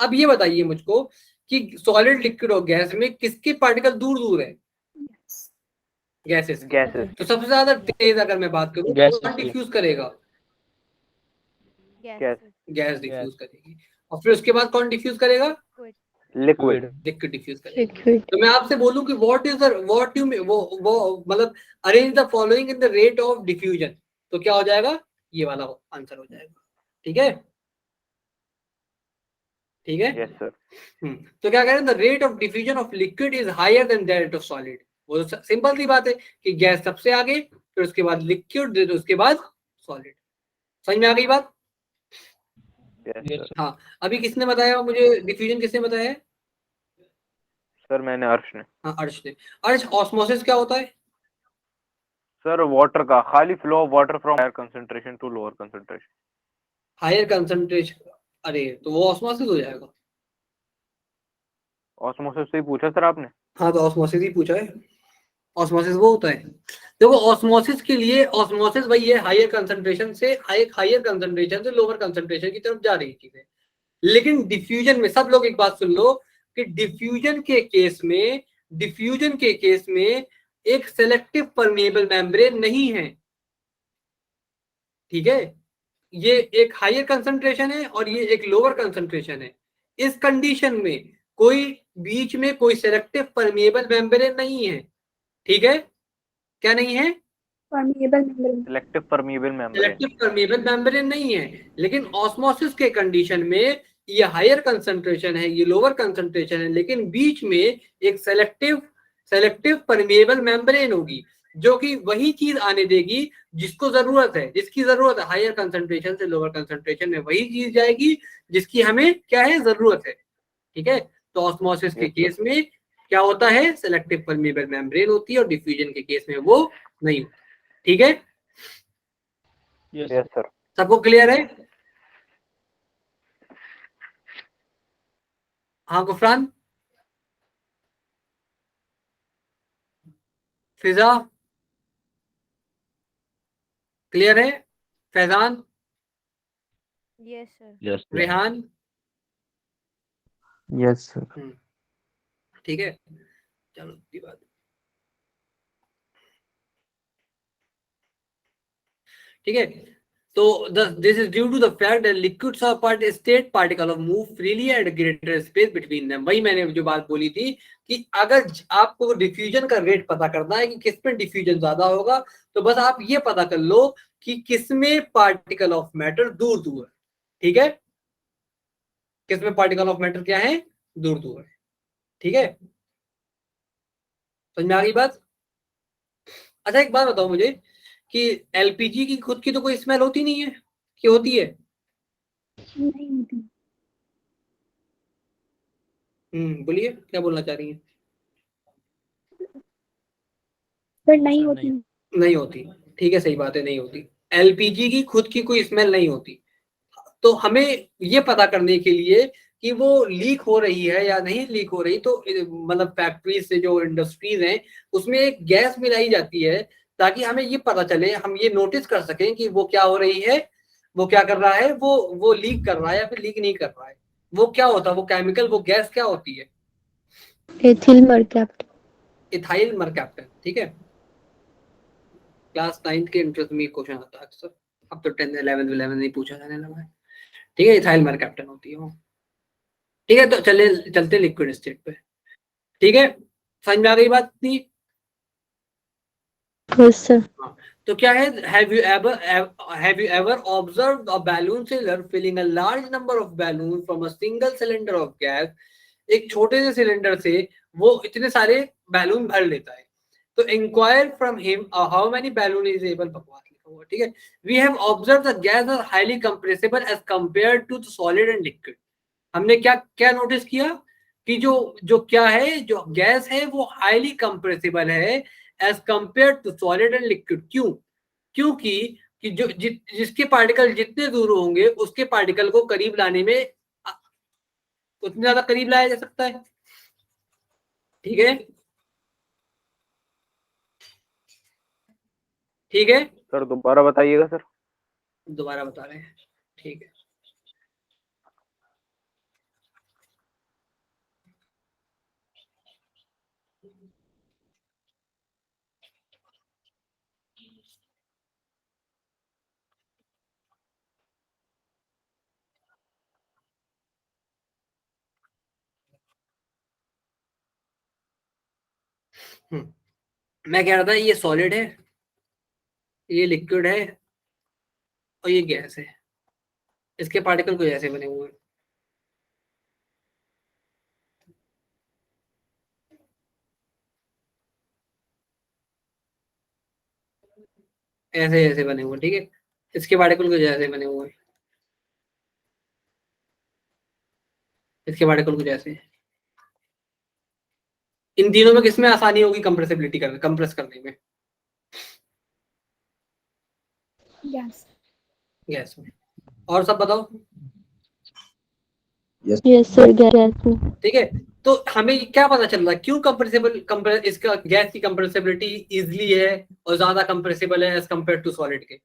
अब ये बताइए मुझको कि सॉलिड, लिक्विड और गैस में किसके पार्टिकल दूर दूर है? गैसेस। गैसेस। तो सबसे ज्यादा तेज अगर मैं बात करूं, Gases कौन के। डिफ्यूज करेगा? Gases. गैस डिफ्यूज करेगी। और फिर उसके बाद कौन डिफ्यूज करेगा? लिक्विड। लिक्विड डिफ्यूज करेगा। Liquid. तो मैं आपसे बोलूं कि what is the what you वो मतलब arrange the following in the rate of diffusion, तो क्या हो जाएगा? ये वाला आंसर हो जाएगा। ठीक है, ठीक है। Yes sir. तो क्या कह रहे हैं, the rate of diffusion of liquid is higher than that of solid. वो तो सिंपल सी बात है कि गैस सबसे आगे, फिर उसके बाद लिक्विड, फिर उसके बाद सॉलिड। समझ में आ गई बात? Yes Yes, sir. sir. हाँ, अभी किसने बताया मुझे डिफ्यूजन, किसने बताया है? सर मैंने, अर्श ने। हाँ, अर्श ने। अर्श, ऑस्मोसिस क्या होता है? सर वाटर का खाली flow of water from higher concentration to lower concentration. Higher concentration, अरे तो वो ऑस्मोसिस हो जाएगा। ऑस्मोसिस से ही पूछा सर आपने? हाँ, तो ऑस्मोसिस ही पूछा है। ऑस्मोसिस वो होता है, देखो ऑस्मोसिस के लिए, ऑस्मोसिस भाई ये हायर कंसंट्रेशन से लोअर कंसंट्रेशन की तरफ जा रही चीज है। लेकिन डिफ्यूजन में, सब लोग एक बात सुन लो कि डिफ्यूजन के केस में एक सेलेक्टिव परमेएबल मेम्ब्रेन नहीं है। ठीक है, ये एक हायर कंसंट्रेशन है और ये एक लोअर कंसंट्रेशन है। इस कंडीशन में कोई बीच में कोई सेलेक्टिव परमेएबल मेम्ब्रेन नहीं है। ठीक है, क्या नहीं है? Permeable membrane. Selective permeable membrane. Selective permeable membrane नहीं है। लेकिन ऑस्मोसिस के कंडीशन में ये हायर कंसंट्रेशन है, ये लोअर कंसंट्रेशन है, लेकिन बीच में एक सेलेक्टिव परमेएबल मेम्ब्रेन होगी, जो कि वही चीज आने देगी जिसको जरूरत है, जिसकी जरूरत है। हायर कंसंट्रेशन से लोअर कंसंट्रेशन में वही चीज जाएगी जिसकी हमें क्या है, जरूरत है। ठीक है, तो ऑस्मोसिस के केस में क्या होता है, सेलेक्टिव परमेएबल मेम्ब्रेन होती है, और डिफ्यूजन के केस में वो नहीं होती। ठीक है, Yes, यस सर। सबको क्लियर है? हाँ गुफरान, फिजा क्लियर है? Faizan, Yes, sir. yes, sir. Rehan, yes sir. ठीक है, चलो की बात। ठीक है, तो this is due to the fact that liquids are state particle of move freely at greater space between them। वही मैंने जो बात बोली थी कि अगर आपको डिफ्यूजन का रेट पता करना है कि किस में डिफ्यूजन ज्यादा होगा, तो बस आप ये पता कर लो कि किसमें पार्टिकल ऑफ मैटर दूर दूर है। ठीक है, किसमें पार्टिकल ऑफ मैटर क्या है, दूर दूर है। ठीक है, समझ में आ गई बात? अच्छा एक बात बताओ मुझे कि एलपीजी की खुद की तो कोई स्मेल होती नहीं है, कि होती है? नहीं होती। बोलिए क्या बोलना चाह रही हैं? पर नहीं होती। नहीं होती, ठीक है, सही बात है, नहीं होती। एलपीजी की खुद की कोई स्मेल नहीं होती। तो हमें ये पता करने के लिए कि वो लीक हो रही है या नहीं लीक हो रही, तो मतलब फैक्ट्रीज से, जो इंडस्ट्रीज हैं, उसमें एक गैस मिलाई जाती है ताकि हमें ये पता चले, हम ये नोटिस कर सकें कि वो क्या हो रही है, वो क्या कर रहा है, वो लीक कर रहा है या फिर लीक नहीं कर रहा है। वो क्या होता है, वो केमिकल, वो गैस क्या होती है? Ethyl mercaptan. Ethyl mercaptan. ठीक है, क्लास 9 के इंट्रेंस में क्वेश्चन आता है अक्सर, अब तो 10 11 11 नहीं पूछा जाने लगा है। ठीक है, इथाइल मरकैप्टन होती है वो। ठीक है, तो चलते लिक्विड स्टेट पे। ठीक है, समझ में आ गई बात? नहीं? Yes, sir. तो क्या है, have you ever observed a balloon cylinder filling a large number of balloon from a single cylinder of gas? एक छोटे से सिलेंडर से वो इतने सारे बैलून भर लेता है। तो inquire from him how many balloon is able, बकवास लिखा हुआ। ठीक है, we have observe the gas are highly compressible as compare to the solid and liquid. हमने क्या क्या नोटिस किया कि जो क्या है, जो गैस है वो हाईली कंप्रेसिबल है as compare to solid and liquid. क्यों? क्योंकि कि जिसके पार्टिकल जितने दूर होंगे उसके पार्टिकल को करीब लाने में उतने ज्यादा करीब लाया जा सकता है। ठीक है, ठीक है, सर दोबारा बताइएगा सर। दोबारा बता रहे हैं, ठीक है। मैं कह रहा था ये सॉलिड है, ये लिक्विड है और ये गैस है। इसके पार्टिकल कुछ ऐसे बने हुए हैं, ऐसे ऐसे बने हुए हैं, ठीक है। इसके पार्टिकल कुछ ऐसे बने हुए हैं, इसके पार्टिकल कुछ ऐसे हैं। इन तीनों में किसमें आसानी होगी कंप्रेसिबिलिटी करने, कंप्रेस करने में? Yes. गैस में। और सब बताओ। Yes sir, gas में. ठीक है, तो हमें क्या पता चल रहा है क्यों कंप्रेसिबल इसका गैस की कंप्रेसिबिलिटी इजली है और ज्यादा कंप्रेसिबल है एज कम्पेयर टू सॉलिड के?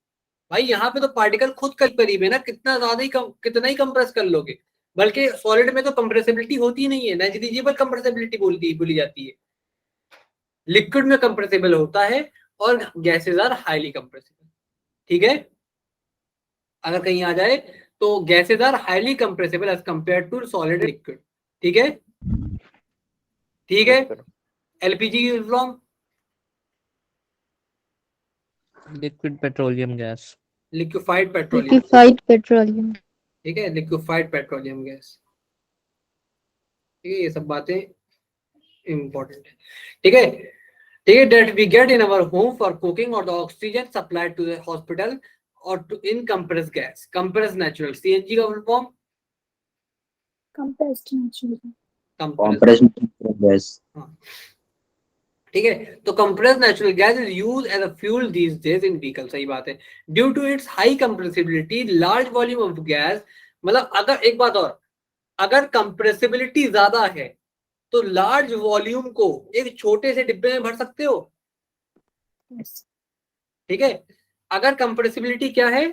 भाई यहाँ पे तो पार्टिकल खुद करीब है ना, कितना ज्यादा ही कितना ही कंप्रेस कर लोगे। बल्कि सॉलिड में तो कंप्रेसिबिलिटी होती ही नहीं है, नेग्लिजिबल कंप्रेसिबिलिटी बोली जाती है। लिक्विड में कंप्रेसिबल होता है और गैसेज आर हाईली कंप्रेसिबल। ठीक है, अगर कहीं आ जाए तो gases are highly compressible as compare to solid liquid. ठीक है, ठीक है। एलपीजी की form Liquid petroleum gas. Liquefied petroleum. Liquefied petroleum. ठीक है, लिक्विफाइड पेट्रोलियम गैस। ठीक है, ये सब बातें इंपॉर्टेंट है। ठीक है, ठीक है। That we get in our home for cooking और the oxygen supplied to the hospital और to in compress gas, compress natural. CNG का full form Compressed natural gas. Compress. compressed gas. ठीक है, तो compress natural gas is use as a fuel these days in vehicle. सही बात है। Due to its high compressibility large volume of gas, मतलब अगर एक बात और, अगर कंप्रेसिबिलिटी ज्यादा है तो लार्ज वॉल्यूम को एक छोटे से डिब्बे में भर सकते हो। Yes. ठीक है, अगर कंप्रेसिबिलिटी क्या है,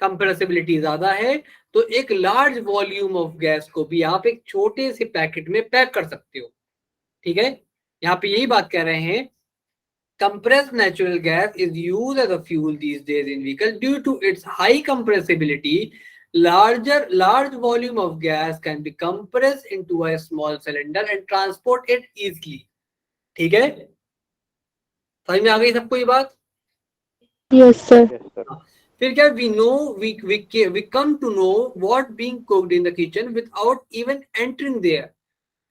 कंप्रेसिबिलिटी ज्यादा है तो एक लार्ज वॉल्यूम ऑफ गैस को भी आप एक छोटे से पैकेट में पैक कर सकते हो। ठीक है, यहाँ पे यही बात कह रहे हैं, compressed natural gas is used as a fuel these days in vehicles due to its high compressibility. Large volume of gas can be compressed into a small cylinder and transport it easily. ठीक है, समझ में आ गई सबको ये बात? Yes sir. Yes sir. फिर क्या, we come to know what being cooked in the kitchen without even entering there.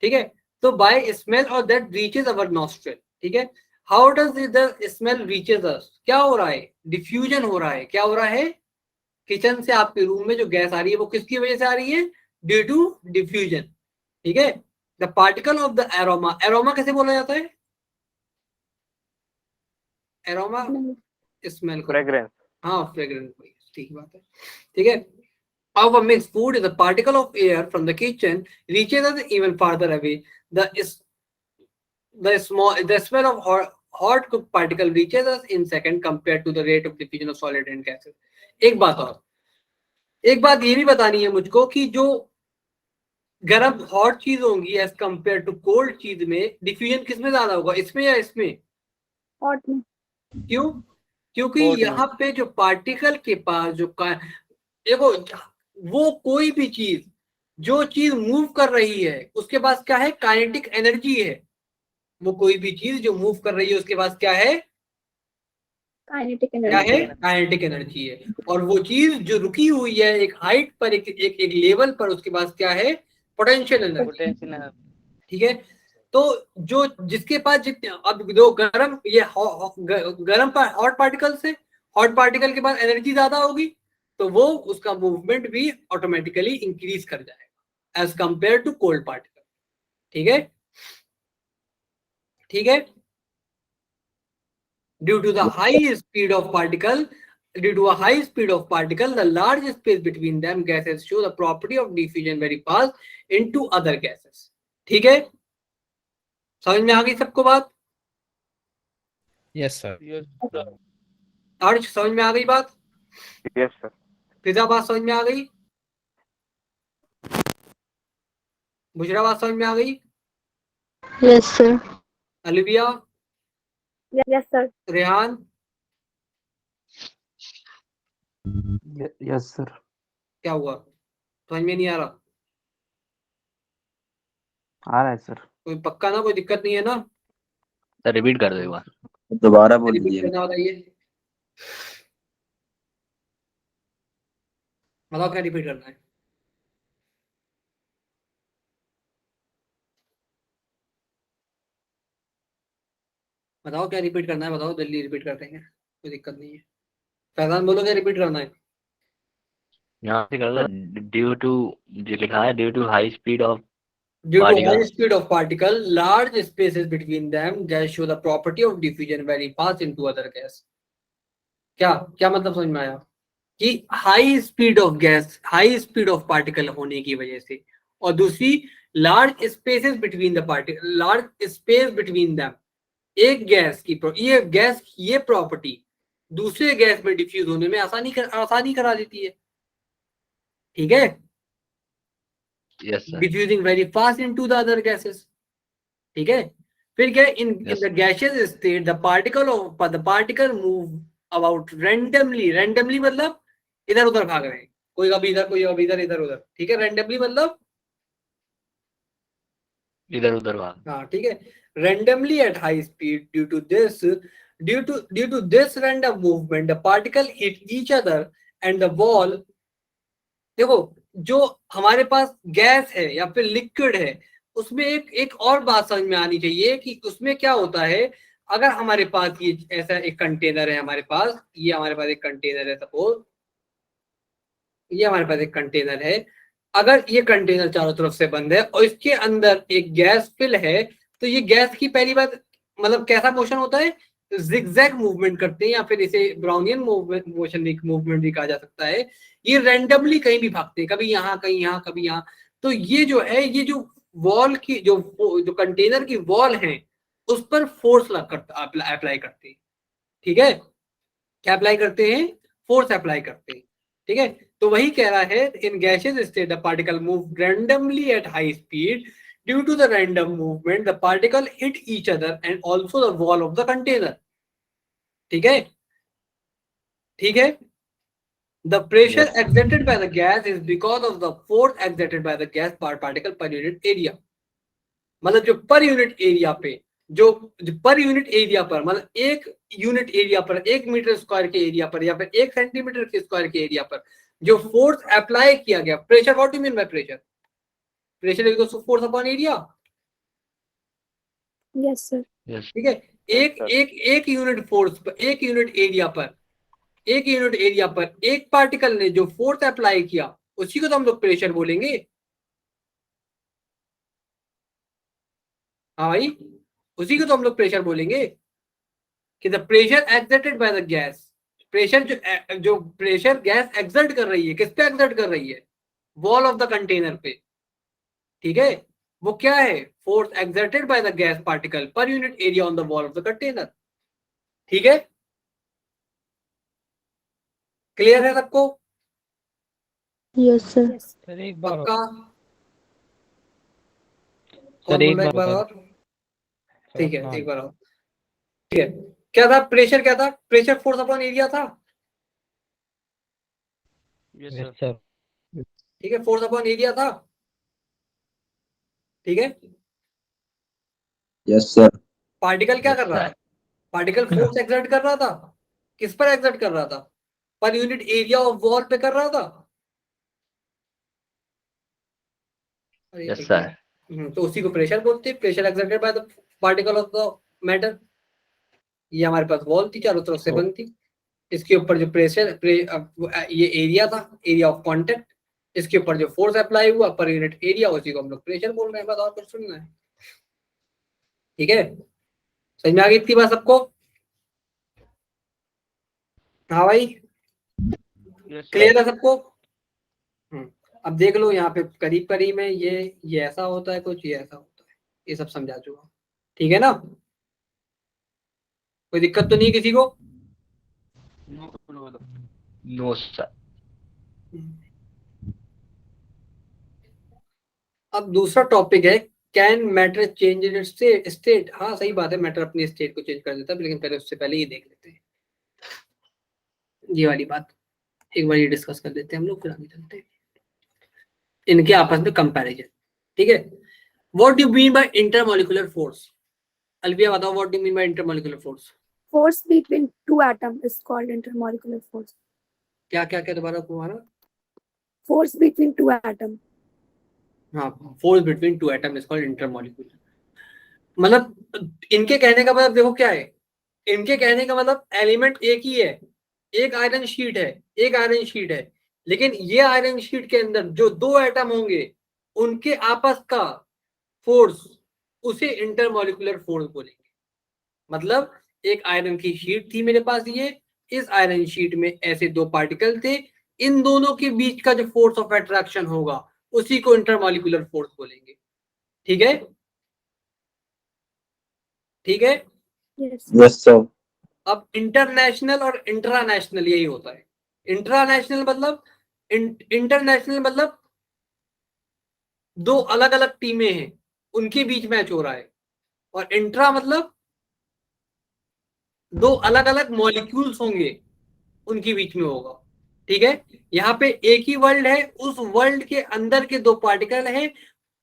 ठीक है, तो by smell or that reaches our nostril. ठीक है, how does the smell reaches us? क्या हो रहा है? डिफ्यूजन हो रहा है। क्या हो रहा है? किचन से आपके रूम में जो गैस आ रही है वो किसकी वजह से आ रही है? Due to diffusion. ठीक है, the particle of the aroma, aroma कैसे बोला जाता है? एरोमा स्मेल को, Fragrance. हाँ फ्रेग्रेंस, ठीक बात है। ठीक है, of a mixed food is a particle of air from the kitchen reaches us even farther away. The smell of hot cooked particle reaches us in second compared to the rate of diffusion of solid and gases. एक बात और, एक बात ये भी बतानी है मुझको कि जो गर्म हॉट चीज होंगी एज कंपेयर टू कोल्ड चीज में डिफ्यूजन किसमें ज्यादा होगा, इसमें या इसमें? Hot में. क्यों? क्योंकि Hot में। यहाँ पे जो पार्टिकल के पास जो देखो, वो कोई भी चीज, जो चीज मूव कर रही है उसके पास क्या है? काइनेटिक एनर्जी है। वो कोई भी चीज जो मूव कर रही है उसके पास क्या है? Kinetic क्या energy. है? काइनेटिक एनर्जी है। और वो चीज जो रुकी हुई है एक हाइट पर, एक लेवल पर, उसके पास क्या है? Potential energy. ठीक है, तो जो जिसके पास जितने, अब दो गर्म, ये गर्म हॉट पार्टिकल से, हॉट पार्टिकल के पास एनर्जी ज्यादा होगी तो वो उसका मूवमेंट भी ऑटोमेटिकली इंक्रीज कर जाएगा as compare to cold particle. ठीक है, ठीक है। Due to the high speed of particle, the large space between them gases show the property of diffusion very fast into other gases. ठीक है, समझ में आ गई सबको बात? Yes sir. Yes. अर्श समझ में आ गई बात? Yes, sir. फिजा बात समझ में आ गई? बुशरा बात समझ में आ गई? Yes, sir. Alvia, Yes, sir. Rehan, yes sir. क्या हुआ? समझ में नहीं आ रहा? आ रहा है सर। कोई पक्का ना, कोई दिक्कत नहीं है ना? सर रिपीट कर दो एक बार। दोबारा बोल रिपीट दीजिए। करना बताइए, बताओ क्या रिपीट करना है? बताओ क्या रिपीट करना है, बताओ जल्दी रिपीट कर देंगे, कोई दिक्कत नहीं है। फैजान बोलो क्या रिपीट करना है? यहाँ से कर दो। ड्यू टू, जो लिखा है due to high speed of Due to Particle. high speed of particle, large spaces between them, gas show the property of diffusion very fast into other gas. क्या क्या मतलब समझ में आया? कि high speed of gas, high speed of particle होने की वजह से, और दूसरी large spaces between the particle, large space between them, एक गैस की ये गैस ये प्रॉपर्टी दूसरे गैस में डिफ्यूज होने में आसानी करा देती है, ठीक है? Yes, sir. Diffusing very fast into the other gases, ठीक है? फिर क्या, in Yes. The gaseous state the particle move about randomly मतलब इधर उधर भाग रहे हैं, कोई कभी इधर, कोई कभी इधर, इधर उधर, ठीक है? रैंडमली मतलब इधर उधर भाग। हाँ, ठीक है? randomly at high speed due to this random movement the particle hit each other and the wall. देखो, जो हमारे पास गैस है या फिर लिक्विड है, उसमें एक और बात समझ में आनी चाहिए कि उसमें क्या होता है। अगर हमारे पास ये ऐसा एक कंटेनर है, हमारे पास ये हमारे पास एक कंटेनर है, सपोज ये हमारे पास एक कंटेनर है, अगर ये कंटेनर चारों तरफ से बंद है और इसके अंदर एक गैस फिल है, तो ये गैस की पहली बात मतलब कैसा मोशन होता है, जिगजैग मूवमेंट करते हैं, या फिर इसे ब्राउनियन मूवमेंट भी कहा जा सकता है। ये रैंडमली कहीं भी भागते हैं, कभी यहाँ कहीं यहाँ कभी यहाँ। तो ये जो है, ये जो वॉल की जो कंटेनर की वॉल है उस पर फोर्स अप्लाई करते हैं, ठीक है? क्या अप्लाई करते हैं? फोर्स अप्लाई करते हैं, ठीक है? तो वही कह रहा है, in gaseous state the particle move randomly at high speed due to the random movement the particle hit each other and also the wall of the container, ठीक है? ठीक है? The pressure Yes. exerted by the gas is because of the force exerted by the gas particle per unit area. मतलब जो पर यूनिट एरिया पे, जो पर यूनिट एरिया पर, मतलब एक यूनिट एरिया पर, 1 मीटर स्क्वायर के एरिया पर या फिर 1 सेंटीमीटर के स्क्वायर के एरिया पर जो फोर्स अप्लाई किया गया, pressure, what do mean by pressure? Pressure equals to force upon area, Yes, sir. Yes. ठीक है? एक यूनिट फोर्स पर, एक यूनिट एरिया पर एक पार्टिकल ने जो फोर्स अप्लाई किया, उसी को तो हम लोग प्रेशर बोलेंगे। हाँ भाई, उसी को तो हम लोग प्रेशर बोलेंगे कि the pressure exerted by the gas, pressure जो प्रेशर गैस एक्सर्ट कर रही है, किस पे एक्सर्ट कर रही है? वॉल ऑफ द कंटेनर पे, ठीक है? वो क्या है? Force exerted by the gas particle per unit area on the wall of the container, ठीक है? क्लियर है सबको? Yes, sir. Yes. सर एक बार पक्का? सर कौन एक बोल रहा है? एक बार बार और। और, ठीक है, एक बार और, ठीक है? क्या था प्रेशर? क्या था प्रेशर? फोर्स अपॉन एरिया था, Yes, sir. ठीक है? फोर्स अपॉन एरिया था, ठीक है? Yes sir. पार्टिकल क्या Yes, कर रहा sir. था? पार्टिकल फोर्स एक्सर्ट कर रहा था, किस पर एक्सर्ट कर रहा था? Per unit area of wall पे कर रहा था। अरे Yes, sir. तो उसी को प्रेशर बोलते हैं, pressure exerted by the particle of the matter. ये हमारे पास वॉल थी, चारों तरफ से बंद थी, इसके ऊपर जो ये एरिया था, एरिया ऑफ कांटेक्ट, इसके ऊपर जो फोर्स अप्लाई हुआ पर यूनिट एरिया, उसी को हम लोग प्रेशर बोल रहे हैं। बस और कुछ सुनना है, ठीक है? समझ में आ गई इतनी बात सबको? हाँ भाई, Yes, क्लियर है सबको? अब देख लो यहाँ पे करीब करीब में ये ऐसा होता है कुछ, ये ऐसा होता है, ये सब समझा चुका, ठीक है ना? कोई दिक्कत तो नहीं किसी को? No, sir. अब दूसरा टॉपिक है, can matter change in state. हाँ सही बात है, मैटर अपनी स्टेट को चेंज कर देता है, लेकिन पहले उससे पहले ये देख लेते हैं ये वाली बात, एक बार ये डिस्कस कर लेते हैं हम लोग, फिर आगे चलते हैं इनके आपस में कंपैरिजन। ठीक है, what do you mean by intermolecular force? Alvia बताओ, what do you mean by intermolecular force? Force between two atoms is called intermolecular force. क्या क्या क्या दोबारा तुम्हारा? Force between two atoms. हाँ, force between two atom is called intermolecular. मतलब इनके कहने का मतलब देखो क्या है, इनके कहने का मतलब एलिमेंट एक ही है, एक आयरन शीट है, एक आयरन शीट है, लेकिन ये आयरन शीट के अंदर जो दो एटम होंगे उनके आपस का फोर्स, उसे इंटरमॉलिक्यूलर फोर्स बोलेंगे। मतलब एक आयरन की शीट थी मेरे पास, ये इस आयरन शीट में ऐसे दो पार्टिकल थे, इन दोनों के बीच का जो फोर्स ऑफ अट्रैक्शन होगा उसी को इंटरमॉलिक्यूलर फोर्स बोलेंगे। ठीक है, ठीक है। Yes. Yes sir. अब इंटरनेशनल और इंट्रानेशनल यही होता है। इंटरनेशनल मतलब इंटरनेशनल मतलब दो अलग अलग टीमें हैं उनके बीच मैच हो रहा है, और इंट्रा मतलब दो अलग अलग मॉलिक्यूल्स होंगे उनके बीच में होगा। ठीक है, यहाँ पे एक ही वर्ल्ड है, उस वर्ल्ड के अंदर के दो पार्टिकल हैं,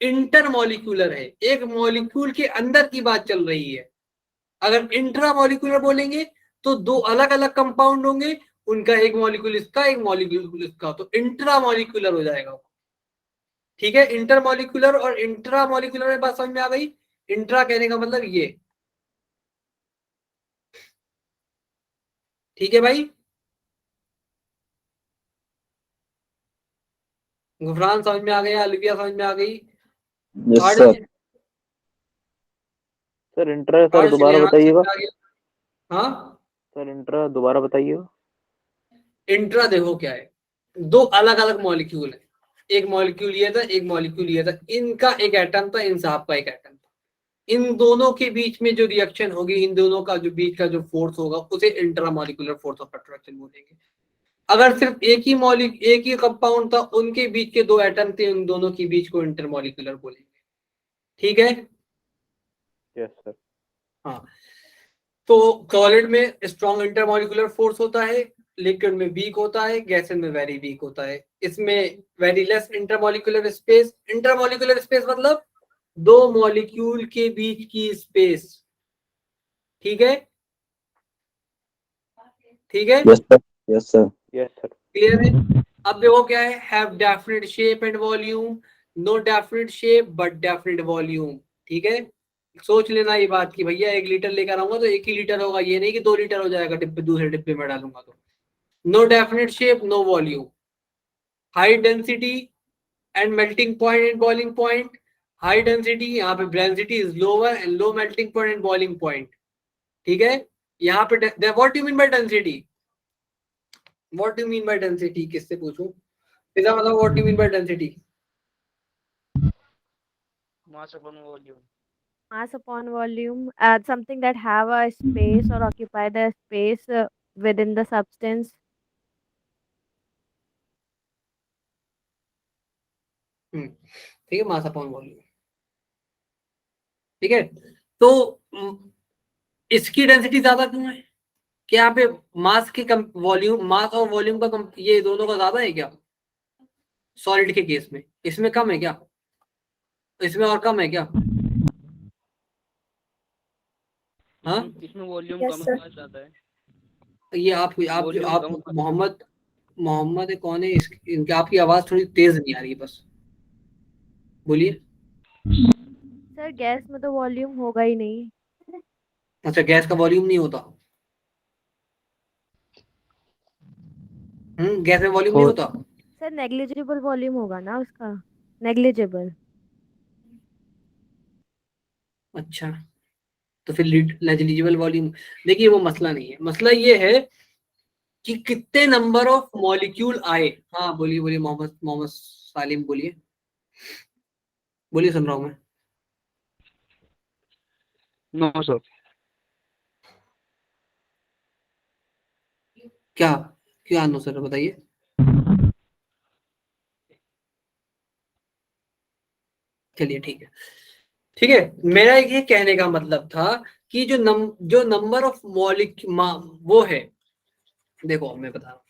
इंटरमॉलिक्यूलर है, एक मॉलिक्यूल के अंदर की बात चल रही है। अगर इंट्रा मॉलिक्यूलर बोलेंगे तो दो अलग अलग कंपाउंड होंगे, उनका एक मॉलिक्यूल इसका एक मॉलिक्यूल इसका, तो इंट्रा मॉलिक्यूलर हो जाएगा। ठीक है, इंटरमॉलिक्यूलर और इंट्रा मॉलिक्यूलर में बात समझ में आ गई। इंट्रा कहने का मतलब ये, ठीक है भाई। गुफरान समझ में आ गया, अलविया समझ में आ गई, yes sir. Sir intra sir दोबारा रेहान समझ बताइएगा। में आ गया। हाँ, सर इंट्रा दोबारा बताइएगा। इंट्रा देखो क्या है, दो अलग अलग मॉलिक्यूल है, एक मॉलिक्यूल ये था, एक मॉलिक्यूल ये था, इनका एक एटम था, इन साहब का एक एटम था, इन दोनों के बीच में जो रिएक्शन होगी, इन दोनों का जो बीच का जो फोर्स होगा उसे इंट्रामॉलिक्यूलर फोर्स ऑफ अट्रैक्शन बोलेंगे। अगर सिर्फ एक ही कंपाउंड था, उनके बीच के दो एटम थे, उन दोनों के बीच को इंटरमॉलिक्यूलर बोलेंगे। ठीक है, यस सर। हाँ। तो सॉलिड में स्ट्रॉन्ग इंटरमॉलिक्यूलर फोर्स होता है, लिक्विड में वीक होता है, गैसेस में वेरी वीक होता है। इसमें very less intermolecular space. Intermolecular space मतलब दो मॉलिक्यूल के बीच की स्पेस। ठीक है, ठीक है, yes sir. Yes sir. Yes sir. Clear है। अब देखो क्या है, have definite shape and volume, no definite shape but definite volume. ठीक है, सोच लेना ये बात कि भैया 1 लीटर लेकर आऊंगा तो 1 ही लीटर होगा, ये नहीं कि 2 लीटर हो जाएगा डिब्बे, दूसरे डिब्बे में डालूंगा तो। No definite shape, no volume, high density and melting point and boiling point. High density, यहाँ पे density is lower and low melting point and boiling point. ठीक है, यहाँ पे what do mean by density? What do mean by density किससे पूछूं? फिजा मतलब what do mean by density? Mass upon volume. Mass upon volume, something that have a space or occupy the space within the substance. ठीक है, मास अपॉन वॉल्यूम। ठीक है, तो इसकी डेंसिटी ज्यादा क्यों है? क्या यहाँ पे मास के कम वॉल्यूम, मास और वॉल्यूम का कम, ये दोनों का ज्यादा है क्या सॉलिड के केस में? इसमें कम है क्या? इसमें और कम है क्या? हाँ, इसमें वॉल्यूम Yes, कम sir. है, ज्यादा है। ये आप Volume कम मोहम्मद मोहम्मद है, कौन है इनकी आपकी आवाज थोड़ी तेज नहीं आ रही है, बस बोलिए। सर गैस में तो वॉल्यूम होगा ही नहीं। अच्छा, गैस का वॉल्यूम नहीं होता? गैस में वॉल्यूम नहीं होता? सर नेग्लिजिबल वॉल्यूम होगा ना उसका, नेग्लिजिबल। अच्छा, तो फिर नेग्लिजिबल वॉल्यूम, देखिए वो मसला नहीं है, मसला ये है कि कितने नंबर ऑफ मॉलिक्यूल आए। हाँ बोलिए बोलिए, मोहम्मद मोहम्मद सालिम बोलिए, बोलिए, सुन रहा हूँ मैं। No sir. क्या क्या आंसर है बताइए। चलिए ठीक है, ठीक है। मेरा ये कहने का मतलब था कि जो नंबर ऑफ वो है, देखो मैं बता रहा हूं,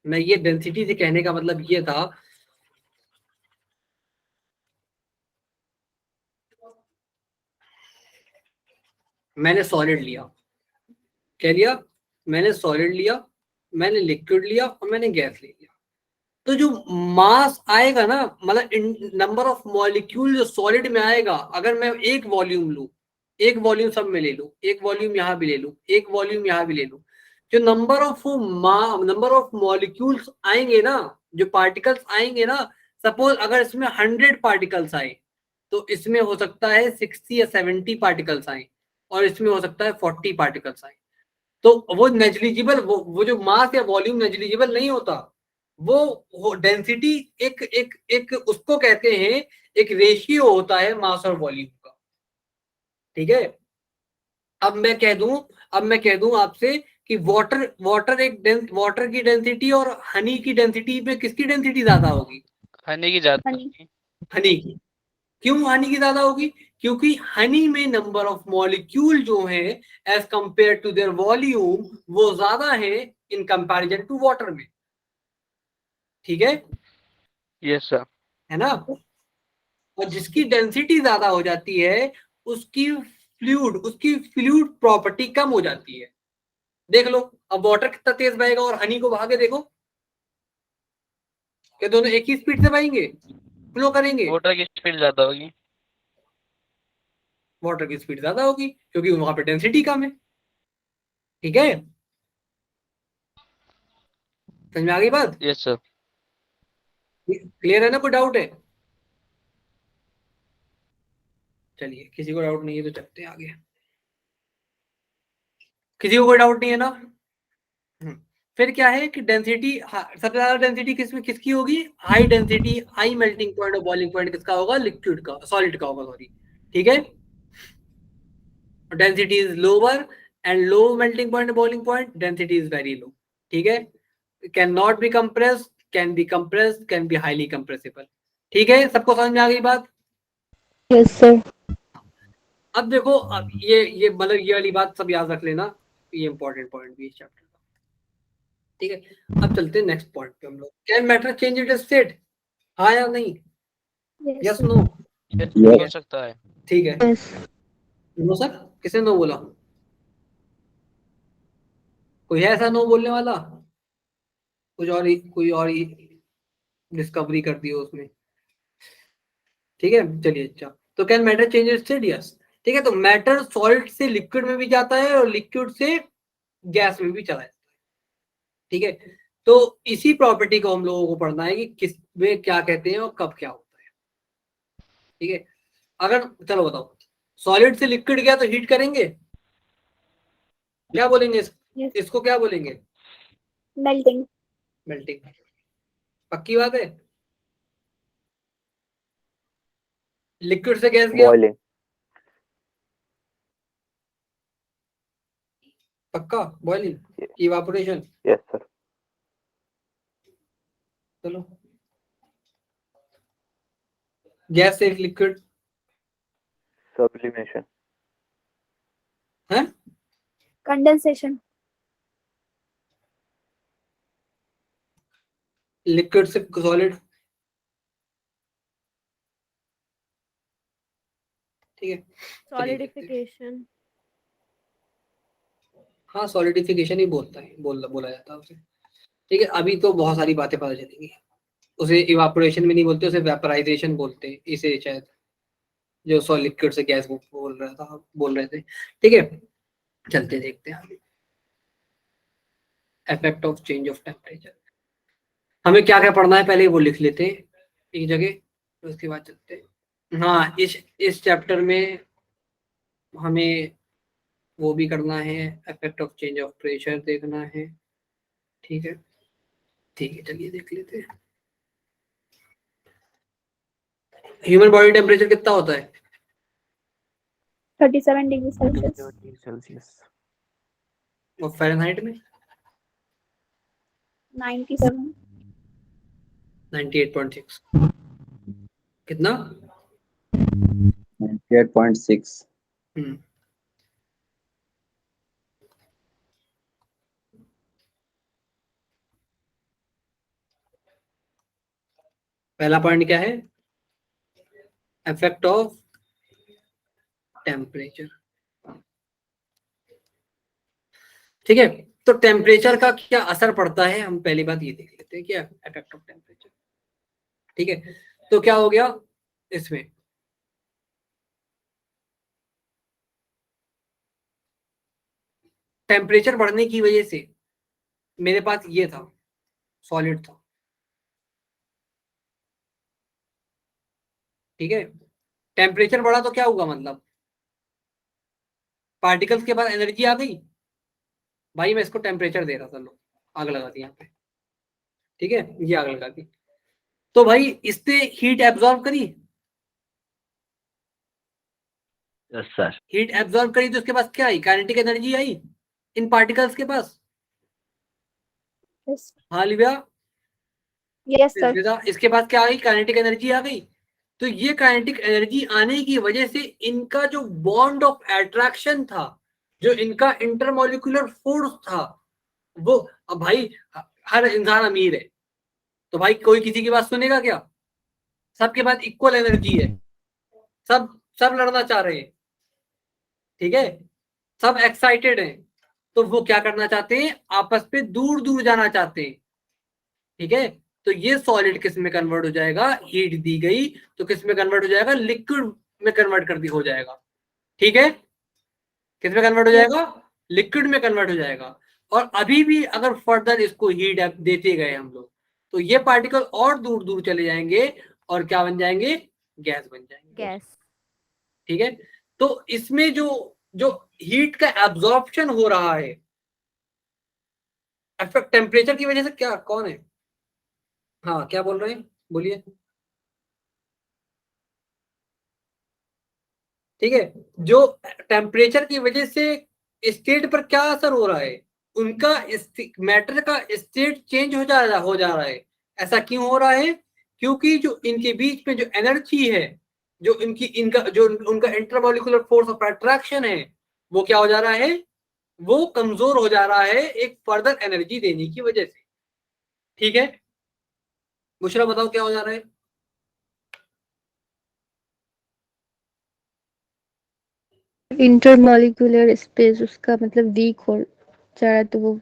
मैं ये डेंसिटी से कहने का मतलब ये था, मैंने सॉलिड लिया, क्या लिया, मैंने सॉलिड लिया, मैंने लिक्विड लिया और मैंने गैस ले लिया। तो जो मास आएगा ना, मतलब नंबर ऑफ मॉलिक्यूल जो सॉलिड में आएगा, अगर मैं एक वॉल्यूम लूं, एक वॉल्यूम सब में ले लूं, एक वॉल्यूम यहां भी ले लूं, एक वॉल्यूम यहां भी ले लूं, जो नंबर ऑफ मॉलिक्यूल्स आएंगे ना, जो पार्टिकल्स आएंगे ना, सपोज अगर इसमें 100 पार्टिकल्स आए तो इसमें हो सकता है 60 या 70 पार्टिकल्स आए, और इसमें हो सकता है 40 पार्टिकल्स आए। तो वो नेग्लिजिबल, वो जो मास या वॉल्यूम नेग्लिजिबल नहीं होता, वो डेंसिटी एक एक एक उसको कहते हैं, एक रेशियो होता है मास और वॉल्यूम का। ठीक है, अब मैं कह दूं आपसे कि वाटर की डेंसिटी और हनी की डेंसिटी में किसकी डेंसिटी ज्यादा होगी? हनी की ज्यादा Honey. होगी। हनी की। क्यों हनी की ज्यादा होगी? क्योंकि हनी में नंबर ऑफ मॉलिक्यूल जो है as compare to their volume वो ज्यादा है इन कंपैरिजन टू वाटर में। ठीक है, यस सर। है ना? और जिसकी डेंसिटी ज्यादा हो जाती है उसकी फ्लूइड प्रॉपर्टी कम हो जाती है। देख लो, अब वाटर कितना तेज बहेगा और हनी को बहा के देखो, क्या दोनों एक ही स्पीड से बहेंगे, फ्लो करेंगे? वाटर की स्पीड ज्यादा होगी। वाटर की स्पीड ज्यादा होगी क्योंकि वहां पे डेंसिटी कम है। ठीक है, समझ में आ गई बात? Yes sir. क्लियर है ना? कोई डाउट है? चलिए, किसी को डाउट नहीं है तो चलते हैं आगे। किसी को कोई डाउट नहीं है ना? फिर क्या है कि डेंसिटी, सबसे ज्यादा डेंसिटी किसकी होगी? High density, high melting point और बॉइलिंग पॉइंट किसका होगा? लिक्विड का, सॉलिड का होगा, सॉरी। ठीक है, density is lower and low melting point, boiling point, density is very low. ठीक है, can not be compressed, can be compressed, can be highly compressible. ठीक है, सबको समझ में आ गई बात? Yes, sir. अब देखो, अब ये मतलब ये वाली बात सब याद रख लेना, ये इंपॉर्टेंट पॉइंट भी इस चैप्टर का। ठीक है, अब चलते हैं नेक्स्ट पॉइंट पे हम लोग। Can matter change it state? हाँ या नहीं? Yes. Yes sir. No? Yes हो सकता है। ठीक है, Yes. नो सर, किसने नो बोला? कोई है ऐसा नो बोलने वाला? कोई और ही डिस्कवरी कर दी हो उसमें। ठीक है, चलिए। अच्छा, तो can matter change it state? Yes. ठीक है, तो मैटर सॉलिड से लिक्विड में भी जाता है और लिक्विड से गैस में भी चला जाता है। ठीक है, तो इसी प्रॉपर्टी को हम लोगों को पढ़ना है कि किस में क्या कहते हैं और कब क्या होता है। ठीक है, अगर चलो बताओ, सॉलिड से लिक्विड गया तो हीट करेंगे, क्या बोलेंगे Yes. इसको क्या बोलेंगे? Melting. मेल्टिंग। पक्की बात है? लिक्विड से गैस गया, बॉइलिंग। पक्का बॉइलिंग, इवापोरेशन। Yes sir. चलो, गैस से लिक्विड सब्लिमेशन। है, Condensation. लिक्विड से सॉलिड। ठीक है, चलिए देखते हैं। Solidification. हाँ, सॉलिडिफिकेशन ही बोला जाता है उसे। ठीक है, अभी तो बहुत सारी बातें पता चलेंगी। उसे इवापोरेशन में नहीं बोलते, उसे वेपराइजेशन बोलते हैं इसे शायद, जो सॉलिड लिक्विड से गैस बोल रहे थे। ठीक है, चलते देखते हैं effect of change of temperature. हमें क्या क्या पढ़ना है पहले वो लिख लेते हैं एक जगह, तो उसके बाद चलते हैं। हाँ, इस चैप्टर में हमें वो भी करना है, effect of change of pressure देखना है। ठीक है, ठीक है, चलिए देख लेते हैं। ह्यूमन बॉडी टेम्परेचर कितना होता है? 37 degrees Celsius. सेल्सियस। और फ़ारेनहाइट में? 97. 98.6 कितना? 98.6. हम्म पहला पॉइंट क्या है? Effect of temperature. ठीक है, तो टेम्परेचर का क्या असर पड़ता है, हम पहली बात ये देख लेते हैं, क्या इफेक्ट ऑफ टेम्परेचर। ठीक है, तो क्या हो गया इसमें, टेम्परेचर बढ़ने की वजह से मेरे पास ये था, सॉलिड था। ठीक है, टेम्परेचर बढ़ा तो क्या हुआ, मतलब पार्टिकल्स के पास एनर्जी आ गई। भाई मैं इसको टेम्परेचर दे रहा था, लो आग लगा दी यहाँ पे। ठीक है, ये आग लगा दी, तो भाई इसने हीट एब्जॉर्ब करी। Yes sir. हीट एब्जॉर्ब करी तो उसके पास क्या आई, काइनेटिक एनर्जी आई इन पार्टिकल्स के पास। Yes. हाँ लिव्या, Yes, sir. इसके पास क्या आ गई, काइनेटिक एनर्जी आ गई। तो ये काइनेटिक एनर्जी आने की वजह से इनका जो बॉन्ड ऑफ अट्रैक्शन था, जो इनका इंटरमोलिकुलर फोर्स था, वो, अब भाई हर इंसान अमीर है, तो भाई कोई किसी की बात सुनेगा क्या? सबके पास इक्वल एनर्जी है, सब सब लड़ना चाह रहे हैं। ठीक है, सब एक्साइटेड हैं, तो वो क्या करना चाहते हैं, आपस में दूर दूर जाना चाहते हैं। ठीक है, तो ये सॉलिड किस में कन्वर्ट हो जाएगा, हीट दी गई तो किस में कन्वर्ट हो जाएगा, लिक्विड में कन्वर्ट कर दी हो जाएगा। ठीक है, किस में कन्वर्ट हो जाएगा, लिक्विड में कन्वर्ट हो जाएगा। और अभी भी अगर फर्दर इसको हीट देते गए हम लोग, तो ये पार्टिकल और दूर दूर चले जाएंगे और क्या बन जाएंगे, गैस बन जाएंगे। गैस। ठीक है, तो इसमें जो जो हीट का एब्जॉर्प्शन हो रहा है इफेक्ट टेम्परेचर की वजह से, क्या कौन है, हाँ क्या बोल रहे हैं, बोलिए। ठीक है, जो टेम्परेचर की वजह से स्टेट पर क्या असर हो रहा है, उनका मैटर का स्टेट चेंज हो जा रहा है। ऐसा क्यों हो रहा है, क्योंकि जो इनके बीच में जो एनर्जी है, जो इनका जो उनका इंटरमोलिकुलर फोर्स ऑफ अट्रैक्शन है, वो क्या हो जा रहा है, वो कमजोर हो जा रहा है एक फर्दर एनर्जी देने की वजह से। ठीक है, बुशरा बताओ क्या हो जा रहा है। इंटरमॉलिक्यूलर स्पेस उसका मतलब वीक हो जा रहा है, तो वो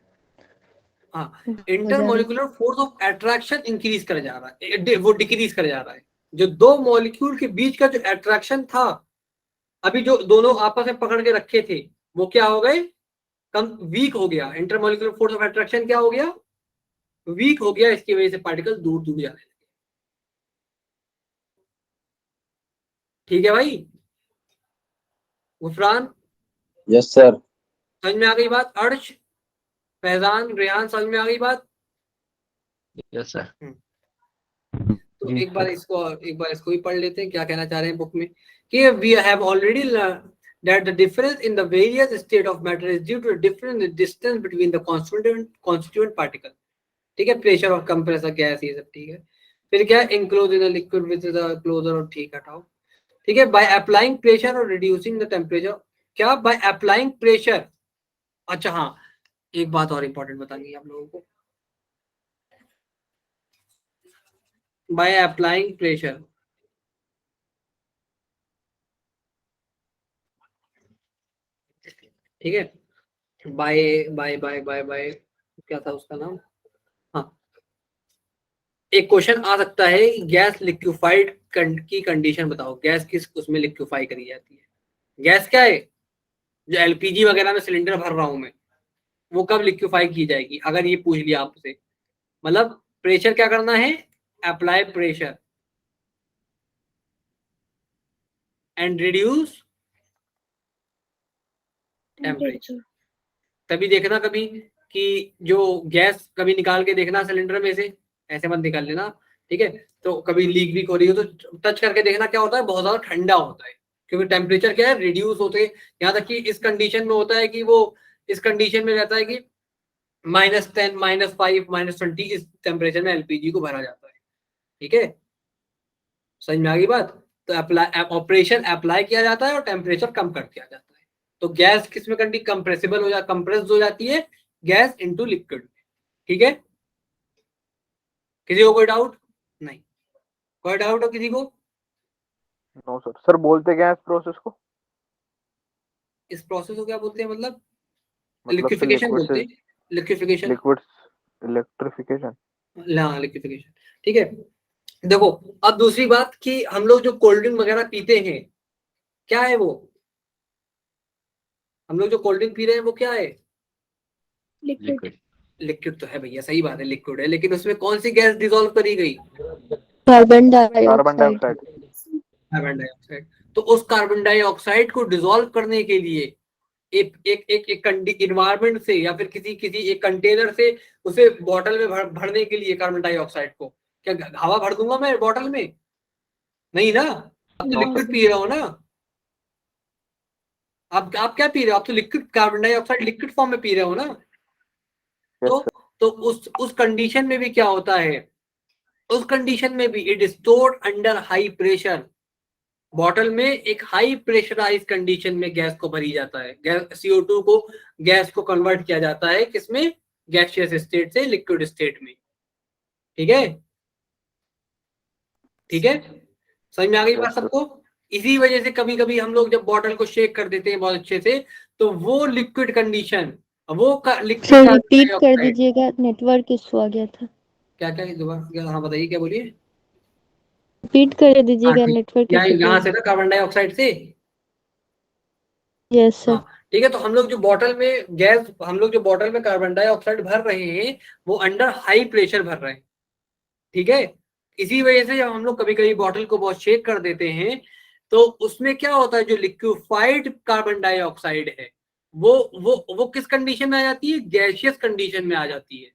हाँ, intermolecular force of attraction increase कर जा रहा है, वो डिक्रीज कर जा रहा है। जो दो मॉलिक्यूल के बीच का जो अट्रैक्शन था, अभी जो दोनों आपस में पकड़ के रखे थे, वो क्या हो गए, कम वीक हो गया। इंटरमोलिकुलर फोर्स ऑफ अट्रैक्शन क्या हो गया, वीक हो गया। इसकी वजह से पार्टिकल दूर दूर जाने लगे। ठीक है भाई, गुफरान यस सर. समझ में आ गई बात, अर्श, फैजान, रेहान समझ में आ गई बात। Yes sir. तो एक बार इसको भी पढ़ लेते हैं, क्या कहना चाह रहे हैं बुक में, कि we have already learn that the difference in the various state of matter is due to a difference in the distance between the constituent particle. ठीक है, प्रेशर ऑफ कंप्रेसर गैस, ये सब ठीक है। फिर क्या, enclose in liquid with the closure, और ठीक हटाओ। ठीक है, बाय अप्लाइंग प्रेशर और रिड्यूसिंग द टेम्परेचर, क्या बाय अप्लाइंग प्रेशर। अच्छा हाँ, एक बात और इंपॉर्टेंट बतानी आप लोगों को, बाय अप्लाइंग प्रेशर, ठीक है, by by by by by क्या था उसका नाम, हाँ, एक क्वेश्चन आ सकता है, गैस लिक्विफाइड की कंडीशन बताओ, गैस किस उसमें लिक्विफाई करी जाती है। गैस क्या है, जो एलपीजी वगैरह में सिलेंडर भर रहा हूं मैं, वो कब लिक्विफाई की जाएगी, अगर ये पूछ लिया आपसे, मतलब प्रेशर क्या करना है, apply pressure and reduce temperature. तभी देखना कभी कि जो गैस कभी निकाल के देखना सिलेंडर में से, ऐसे मत निकाल लेना। ठीक है, तो कभी लीक वीक हो रही हो तो टच करके देखना, क्या होता है, बहुत ज्यादा ठंडा होता है, क्योंकि टेम्परेचर क्या है, रिड्यूस होते हैं। यहाँ तक कि इस कंडीशन में होता है कि वो इस कंडीशन में रहता है कि -10, -5, -20 इस टेम्परेचर में एलपीजी को भरा जाता है। ठीक है, समझ में आ गई बात। तो ऑपरेशन अप्लाई किया जाता है और टेम्परेचर कम कर दिया जाता है। तो गैस किसमें कंप्रेसिबल कंप्रेस्ड हो जाती है, गैस इनटू लिक्विड। ठीक है, किसी को कोई डाउट नहीं? कोई डाउट हो किसी को? No sir. सर बोलते क्या है इस प्रोसेस को? इस प्रोसेस को क्या बोलते हैं? मतलब मतलब लिक्विफिकेशन लिक्विड बोलते से हैं। Liquefaction, liquid electrification. हाँ लिक्विफिकेशन। ठीक है, देखो अब दूसरी बात कि हम लोग जो कोल्ड ड्रिंक वगैरह पीते हैं, क्या है वो? हम लोग जो कोल्ड ड्रिंक पी रहे हैं वो क्या है? Liquid. लिक्विड। लिक्विड तो है भैया, सही बात है, लिक्विड है, लेकिन उसमें कौन सी गैस डिसॉल्व करी गई? Carbon carbon dioxide. Dioxide. Carbon dioxide. तो उस कार्बन डाइऑक्साइड को डिसॉल्व करने के लिए एक इन्वायरमेंट से या फिर किसी किसी एक कंटेनर से उसे बॉटल में भरने के लिए कार्बन डाइऑक्साइड को, क्या हवा भर दूंगा मैं बॉटल में? नहीं ना, अब तो No, लिक्विड पी रहा हो ना। आप क्या पी रहे हो? आप तो liquid, carbon dioxide liquid form में पी रहे हो ना। Yes, तो उस कंडीशन में भी क्या होता है? उस कंडीशन में भी it is stored under high pressure. Bottle में एक हाई प्रेशराइज कंडीशन में गैस को भरी जाता है, गैस CO2 को, गैस को कन्वर्ट किया जाता है किसमें? गैसियस स्टेट से लिक्विड स्टेट में। ठीक है, ठीक है, समझ में आ गई बात Yes, sir. सबको? इसी वजह से कभी कभी हम लोग जब बॉटल को शेक कर देते हैं बहुत अच्छे से, तो वो लिक्विड कंडीशन, वो लिक्विड सर कार्बन रिपीट कर डाइऑक्साइड। दीजिएगा, नेटवर्क इशू आ गया था। क्या क्या दोबारा? हाँ बताइए, क्या बोलिए? रिपीट कर हाँ दीजिएगा, ठीक, नेटवर्क यहाँ इशू यहाँ था। से ना कार्बन डाइऑक्साइड से। Yes sir. हाँ ठीक है, तो हम लोग जो बॉटल में गैस, हम लोग जो बॉटल में कार्बन डाइऑक्साइड भर रहे हैं वो अंडर हाई प्रेशर भर रहे हैं। ठीक है, इसी वजह से जब हम लोग कभी कभी बॉटल को बहुत शेक कर देते हैं तो उसमें क्या होता है, जो लिक्विफाइड कार्बन डाइऑक्साइड है वो किस कंडीशन में आ जाती है? गैसियस कंडीशन में आ जाती है।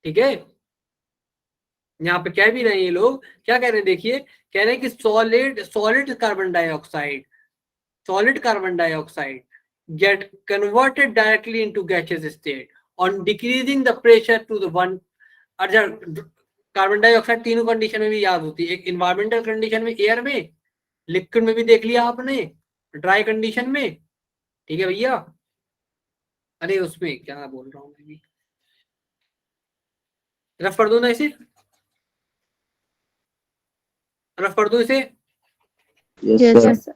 ठीक है, यहाँ पे कह भी रहे हैं ये लोग, क्या कह रहे हैं देखिए, कह रहे हैं कि solid carbon dioxide, solid carbon dioxide get converted directly into gaseous state on decreasing the pressure to the one। अच्छा, कार्बन डाइऑक्साइड तीनों कंडीशन में भी याद होती है, एक इन्वायरमेंटल कंडीशन में एयर में, लिक्विड में भी देख लिया आपने, ड्राई कंडीशन में। ठीक है भैया, अरे उसमें क्या बोल रहा हूँ मैं भी, रफ कर दो ना इसे, रफ कर दो इसे। Yes Yes, sir. sir.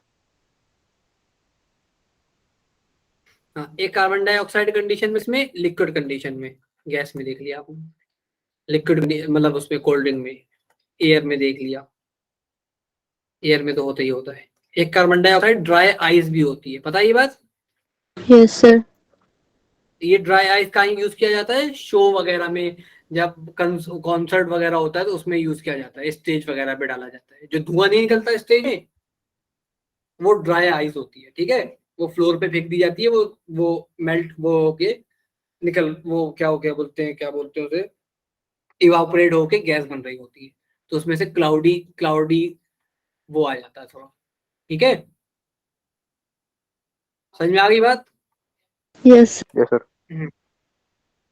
हाँ, एक कार्बन डाइऑक्साइड कंडीशन में, इसमें लिक्विड कंडीशन में, गैस में देख लिया आपने, लिक्विड मतलब उसमें कोल्ड ड्रिंक में, एयर में देख लिया, एयर में तो होता ही होता है। एक कार्बन डाइऑक्साइड ड्राई आइस भी होती है, पता है ये बात? Yes sir. ये ड्राई आइस कहाँ यूज किया जाता है? शो वगैरह में, जब कॉन्सर्ट वगैरह होता है तो उसमें यूज किया जाता है, स्टेज वगैरह पे डाला जाता है, जो धुआं नहीं निकलता स्टेज में, वो ड्राई आइस होती है। ठीक है, वो फ्लोर पे फेंक दी जाती है, वो मेल्ट वो होके निकल, वो क्या बोलते हैं, क्या बोलते हैं उसे, इवापोरेट होके गैस बन रही होती है, तो उसमें से क्लाउडी क्लाउडी वो आ जाता है थोड़ा। ठीक है, समझ में आ गई बात? Yes. Yes, sir.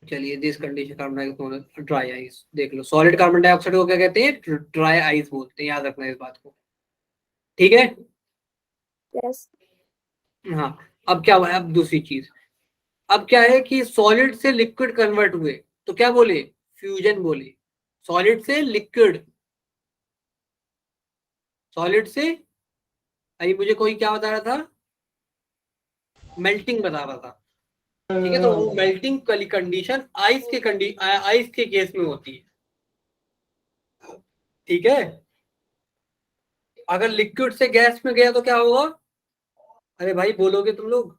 चलिए, this condition carbon dioxide dry ice देख लो। सॉलिड कार्बन डाइऑक्साइड को क्या कहते हैं? ड्राई आइस बोलते हैं, याद रखना इस बात को। ठीक है, Yes. हाँ। अब क्या हुआ है? अब दूसरी चीज, अब क्या है कि सॉलिड से लिक्विड कन्वर्ट हुए तो क्या बोले? फ्यूजन बोले। सॉलिड से लिक्विड, सॉलिड से, अभी मुझे कोई क्या बता रहा था? मेल्टिंग बता रहा था। ठीक है, तो वो मेल्टिंग वाली कंडीशन आइस के केस में होती है। ठीक है, अगर लिक्विड से गैस में गया तो क्या होगा? अरे भाई बोलोगे तुम लोग?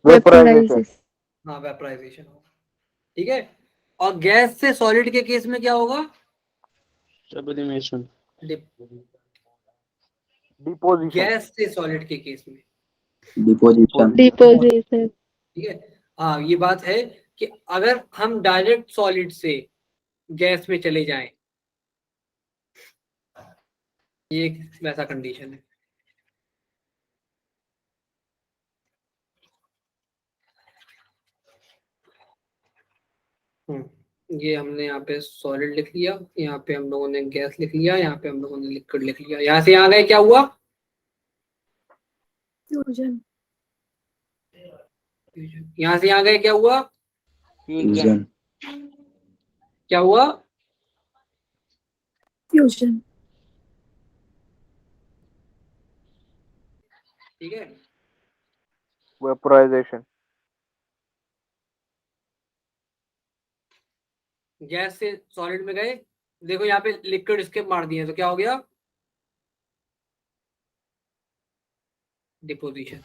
Vaporization. Vaporizes. हाँ, वेपराइजेशन होगा। ठीक है, और गैस से सॉलिड के केस में क्या होगा? Sublimation. Deposition. गैस से सॉलिड के केस में। डिपोजिशन। Deposition. ठीक है, हाँ ये बात है कि अगर हम डायरेक्ट सॉलिड से गैस में चले जाएं, ये एक वैसा कंडीशन है। ये हमने यहाँ पे सॉलिड लिख लिया, यहाँ पे हम लोगों ने गैस लिख लिया, यहाँ पे हम लोगों ने लिक्विड लिख लिया। यहाँ से यहाँ गए क्या हुआ? Fusion. यहाँ से यहाँ गए क्या हुआ? फ्यूजन। क्या हुआ? Fusion. ठीक है, वेपोराइजेशन। गैस से सॉलिड में गए, देखो यहाँ पे लिक्विड इसके मार दिए तो क्या हो गया? डिपोजिशन।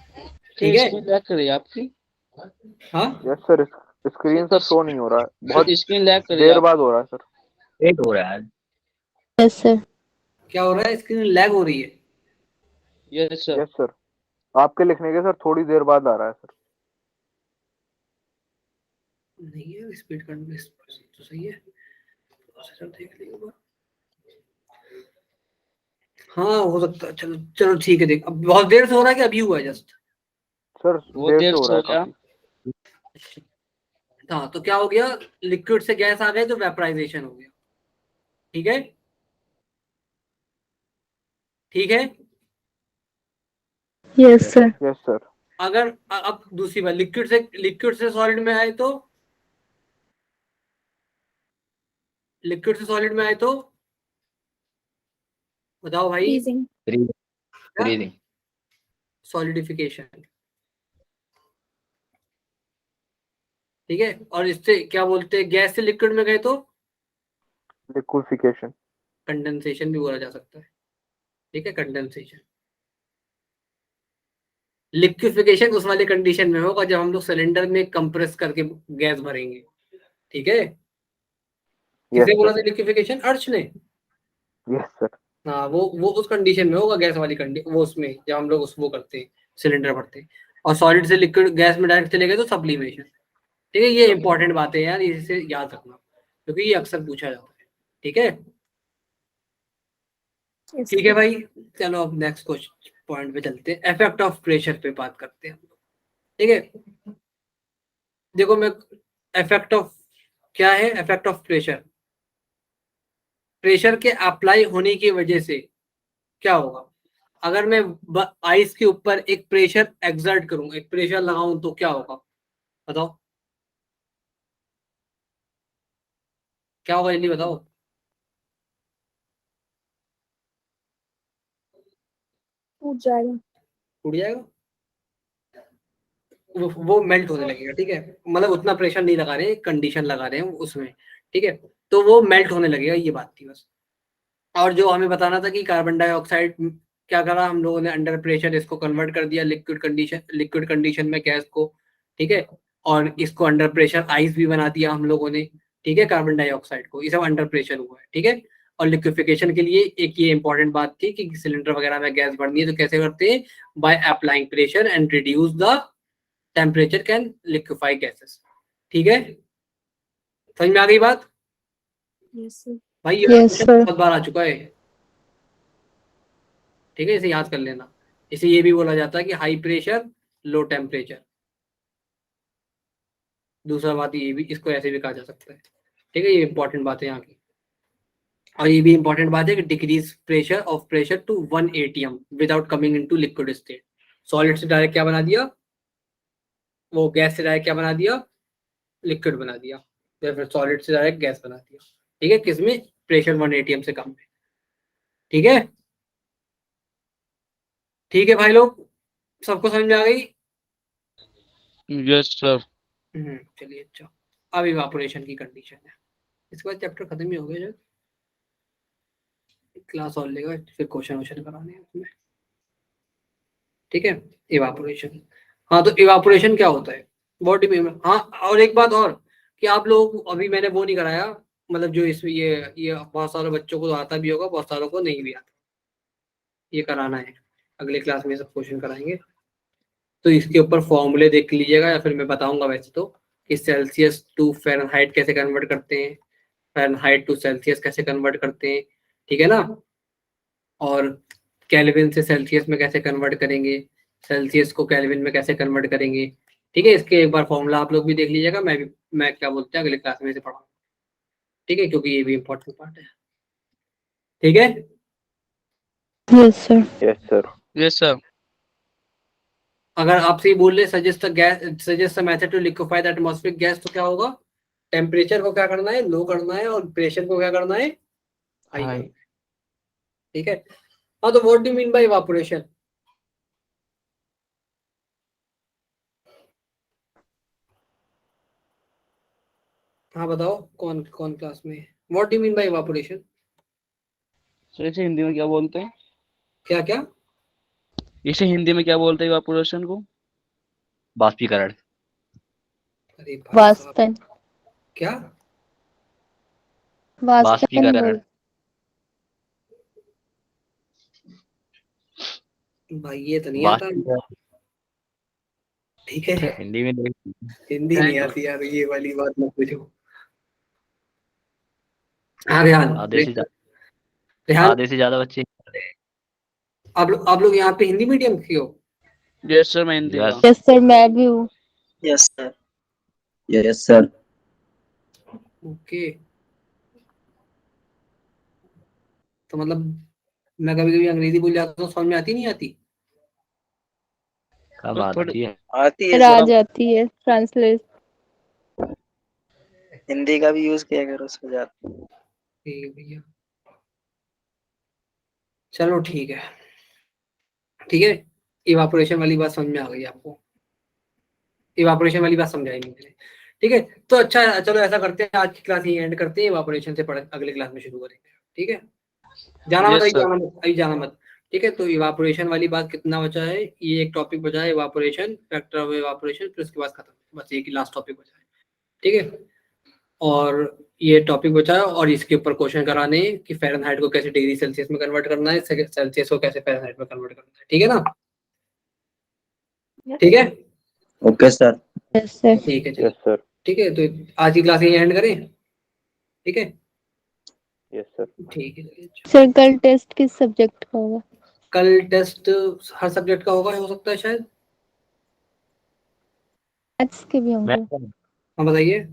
ठीक है, स्क्रीन लैग कर रही है आपकी। हाँ yes sir, screen sir show नहीं हो रहा है, बहुत स्क्रीन लैग कर रही है देर बाद हो रहा है सर। लेट हो रहा है। Yes sir. क्या हो रहा है? स्क्रीन लैग हो रही है। Yes sir. यस सर, आपके लिखने के सर थोड़ी देर बाद आ रहा है सर। नहीं है स्पीड करने तो सही है, प्रोसेसर देख लेंगे। हाँ हो सकता है, चलो चलो ठीक है। देख अब बहुत देर से हो रहा है कि अभी हुआ है जस्ट? सर वो देर से देर हो से रहा हो है गया। काफी। हाँ तो क्या हो गया? लिक्विड से गैस आ गए तो वेपराइजेशन हो गया। ठीक है, ठीक है। Yes sir. Yes sir. अगर अब दूसरी बात, लिक्विड से सॉलिड में आए तो, लिक्विड से सॉलिड में आए तो बताओ भाई। Freezing. ब्रीदिंग। सॉलिडिफिकेशन। ठीक है, और इससे क्या बोलते हैं, गैस से लिक्विड में गए तो लिक्विफिकेशन। कंडेंसेशन भी बोला जा सकता है। ठीक है, कंडेंसेशन। लिक्विफिकेशन उस वाले कंडीशन में होगा जब हम लोग सिलेंडर में कंप्रेस करके गैस भरेंगे। ठीक है, किसने बोला था लिक्विफिकेशन? अर्श ने। Yes sir. हाँ वो उस कंडीशन में होगा, गैस वाली कंडीशन, वो उसमें जब हम लोग वो करते हैं, सिलेंडर भरते हैं। और सॉलिड से लिक्विड गैस में डायरेक्ट चले गए तो सब्लिमेशन। ठीक है, ये इंपॉर्टेंट बातें हैं यार, इसे याद रखना क्योंकि ये अक्सर पूछा जाता है। ठीक है, Yes. ठीक है भाई, चलो अब नेक्स्ट क्वेश्चन पॉइंट पे चलते हैं। इफेक्ट ऑफ प्रेशर पे बात करते हैं। ठीक है, देखो मैं इफेक्ट ऑफ, क्या है इफेक्ट ऑफ प्रेशर? प्रेशर के अप्लाई होने की वजह से क्या होगा? अगर मैं आइस के ऊपर एक प्रेशर एक्सर्ट करूं, एक प्रेशर लगाऊं तो क्या होगा? बताओ क्या होगा, जल्दी बताओ। टूट जाएगा। टूट जाएगा, वो मेल्ट होने लगेगा। ठीक है, मतलब उतना प्रेशर नहीं लगा रहे, कंडीशन लगा रहे हैं उसमें। ठीक है, तो वो मेल्ट होने लगेगा, ये बात थी बस। और जो हमें बताना था कि कार्बन डाइऑक्साइड क्या करा हम लोगों ने, अंडर प्रेशर इसको कन्वर्ट कर दिया लिक्विड कंडीशन में गैस को। ठीक है, और इसको अंडर प्रेशर आइस भी बना दिया हम लोगों ने। ठीक है, कार्बन डाइऑक्साइड को, ये सब अंडर प्रेशर हुआ है। ठीक है, और लिक्विफिकेशन के लिए एक ये इंपॉर्टेंट बात थी कि सिलेंडर वगैरह में गैस बढ़नी है तो कैसे करते हैं? Bye applying pressure and reduce the temperature can liquefy gases. ठीक है, समझ में आ गई बात? Yes, sir. भाई ये Yes, sir. बहुत बार आ चुका है। ठीक है, इसे याद कर लेना। इसे ये भी बोला जाता है कि हाई प्रेशर लो टेम्परेचर। दूसरा बात ये भी, इसको ऐसे भी कहा जा सकता है। ठीक है, ये इंपॉर्टेंट बात है यहाँ की। और ये भी इंपॉर्टेंट बात है कि decrease pressure of pressure to 1 atm without coming into liquid state. Solid से डायरेक्ट क्या बना दिया? वो गैस से डायरेक्ट क्या बना दिया? लिक्विड बना दिया। या फिर सॉलिड से डायरेक्ट गैस बना दिया। ठीक है, किसमें? प्रेशर 1 atm से कम है। ठीक है, ठीक है भाई लोग, सबको समझ में आ गई? Yes sir. चलिए अच्छा, अब इवापोरेशन की कंडीशन है। इसके बाद चैप्टर खत्म ही हो गया, जो क्लास और लेगा फिर क्वेश्चन वोश्चन कराने हैं उसमें। ठीक है, इवापोरेशन। हाँ तो इवापोरेशन क्या होता है बॉडी में? हाँ, और एक बात और कि आप लोग, अभी मैंने वो नहीं कराया, मतलब जो इसमें ये बहुत सारे बच्चों को आता भी होगा, बहुत सारों को नहीं भी आता, ये कराना है। अगले क्लास में सब क्वेश्चन कराएंगे तो इसके ऊपर फॉर्मूले देख लीजिएगा, या फिर मैं बताऊंगा वैसे तो कि सेल्सियस टू फ़ारेनहाइट कैसे कन्वर्ट करते हैं, फ़ारेनहाइट टू सेल्सियस कैसे कन्वर्ट करते हैं। ठीक है ना, और केल्विन से सेल्सियस में कैसे कन्वर्ट करेंगे, सेल्सियस को केल्विन में कैसे कन्वर्ट करेंगे। ठीक है, इसके एक बार फॉर्मूला आप लोग भी देख लीजिएगा, मैं क्या बोलते हैं अगले क्लास में से पढ़ाऊंगा, ठीक है, क्योंकि ये भी इम्पोर्टेंट पार्ट है। ठीक है, Yes, sir. Yes, sir. Yes, sir. अगर आपसे ही बोल रहे suggest method to liquefy the atmospheric gas, तो क्या होगा, टेम्परेचर को क्या करना है, लो करना है, और प्रेशर को क्या करना है, हाई करना है। ठीक है, हाँ, तो what do you mean bye evaporation? हाँ बताओ, कौन कौन क्लास में, what do you mean bye evaporation? Sir इसे हिंदी में क्या बोलते हैं? क्या क्या? इसे हिंदी में क्या बोलते हैं इवापोरेशन को? बाष्पीकरण। अरे भाई साहब, वास्पन क्या? वास्पन बाष्पीकरण। भाई ये तो नहीं आता, बाष्पीकरण ठीक है, हिंदी में देख। हिंदी नहीं आती यार, ये वाली बात मत पूछो। हाँ रेहान, आधे से रेहान, आधे से ज्यादा बच्चे। आप लोग यहाँ पे हिंदी मीडियम के हो? यस सर, मैं हिंदी Yes. का। Yes, sir. मैं भी हूँ. Yes sir. Yes sir. Okay, तो मतलब मैं कभी कभी अंग्रेजी बोल जाता हूँ, समझ में आती नहीं आती? कब तो आती है? आती है फिर आ सर, जाती है ट्रांसलेट. हिंदी का भी यूज किया करो उसमें ज्यादा। ठीक है भैया, चलो ठीक है, ठीक है, इवापोरेशन वाली बात समझ में आ गई आपको? इवापोरेशन वाली बात समझाई नहीं मैंने, ठीक है, तो अच्छा चलो ऐसा करते हैं, आज की क्लास यही एंड करते हैं, इवापोरेशन से पढ़ अगले क्लास में शुरू करेंगे। ठीक है, जाना मत, Yes, sir. अभी जाना मत। ठीक है, तो इवापोरेशन वाली बात कितना बचा है, ये एक टॉपिक बचा है इवापोरेशन, फैक्टर ऑफ इवापोरेशन, फिर उसके बाद खत्म, बस एक ही लास्ट टॉपिक बचा है। ठीक है, और ये टॉपिक बचा है, और इसके ऊपर क्वेश्चन कराने हैं कि फ़ारेनहाइट को कैसे डिग्री सेल्सियस में कन्वर्ट करना है, सेल्सियस को कैसे फ़ारेनहाइट में कन्वर्ट करना है। ठीक है ना? ठीक है, ओके सर। Yes, sir. ठीक है, चलिए, Yes, sir. ठीक है, तो आज की क्लास यही एंड करें। ठीक है, Yes, sir. ठीक है, चलिए, अच्छा। सर कल टेस्ट किस सब्जेक्ट का होगा? कल टेस्ट हर सब्जेक्ट का होगा, हो सकता है शायद। मैथ्स के भी होंगे. हाँ बताइए,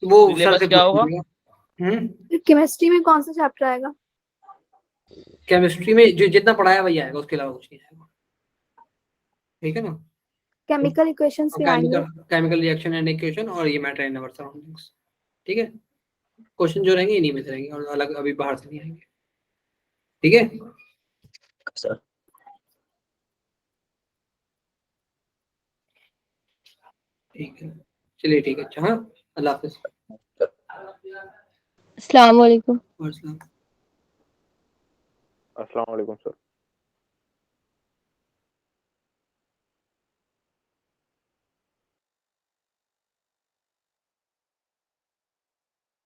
वो सर सिलेबस से क्या पूछ होगा? लीजिएगा। केमिस्ट्री में कौन सा चैप्टर आएगा? केमिस्ट्री में जो जितना पढ़ाया वही आएगा, उसके अलावा कुछ नहीं आएगा। ठीक है ना? केमिकल इक्वेशंस भी आएंगे? केमिकल रिएक्शन एंड इक्वेशन, और ये मैटर एंड नंबर सराउंडिंग्स। ठीक है, क्वेश्चन जो रहेंगे इन्हीं में से रहेंगे, और अलग अभी बाहर से नहीं आएंगे। ठीक है, सर ठीक है, चलिए, ठीक है, अच्छा, हाँ, अल्लाह हाफिज। अस्सलाम वालेकुम. और सलाम। Assalamu alaikum, sir.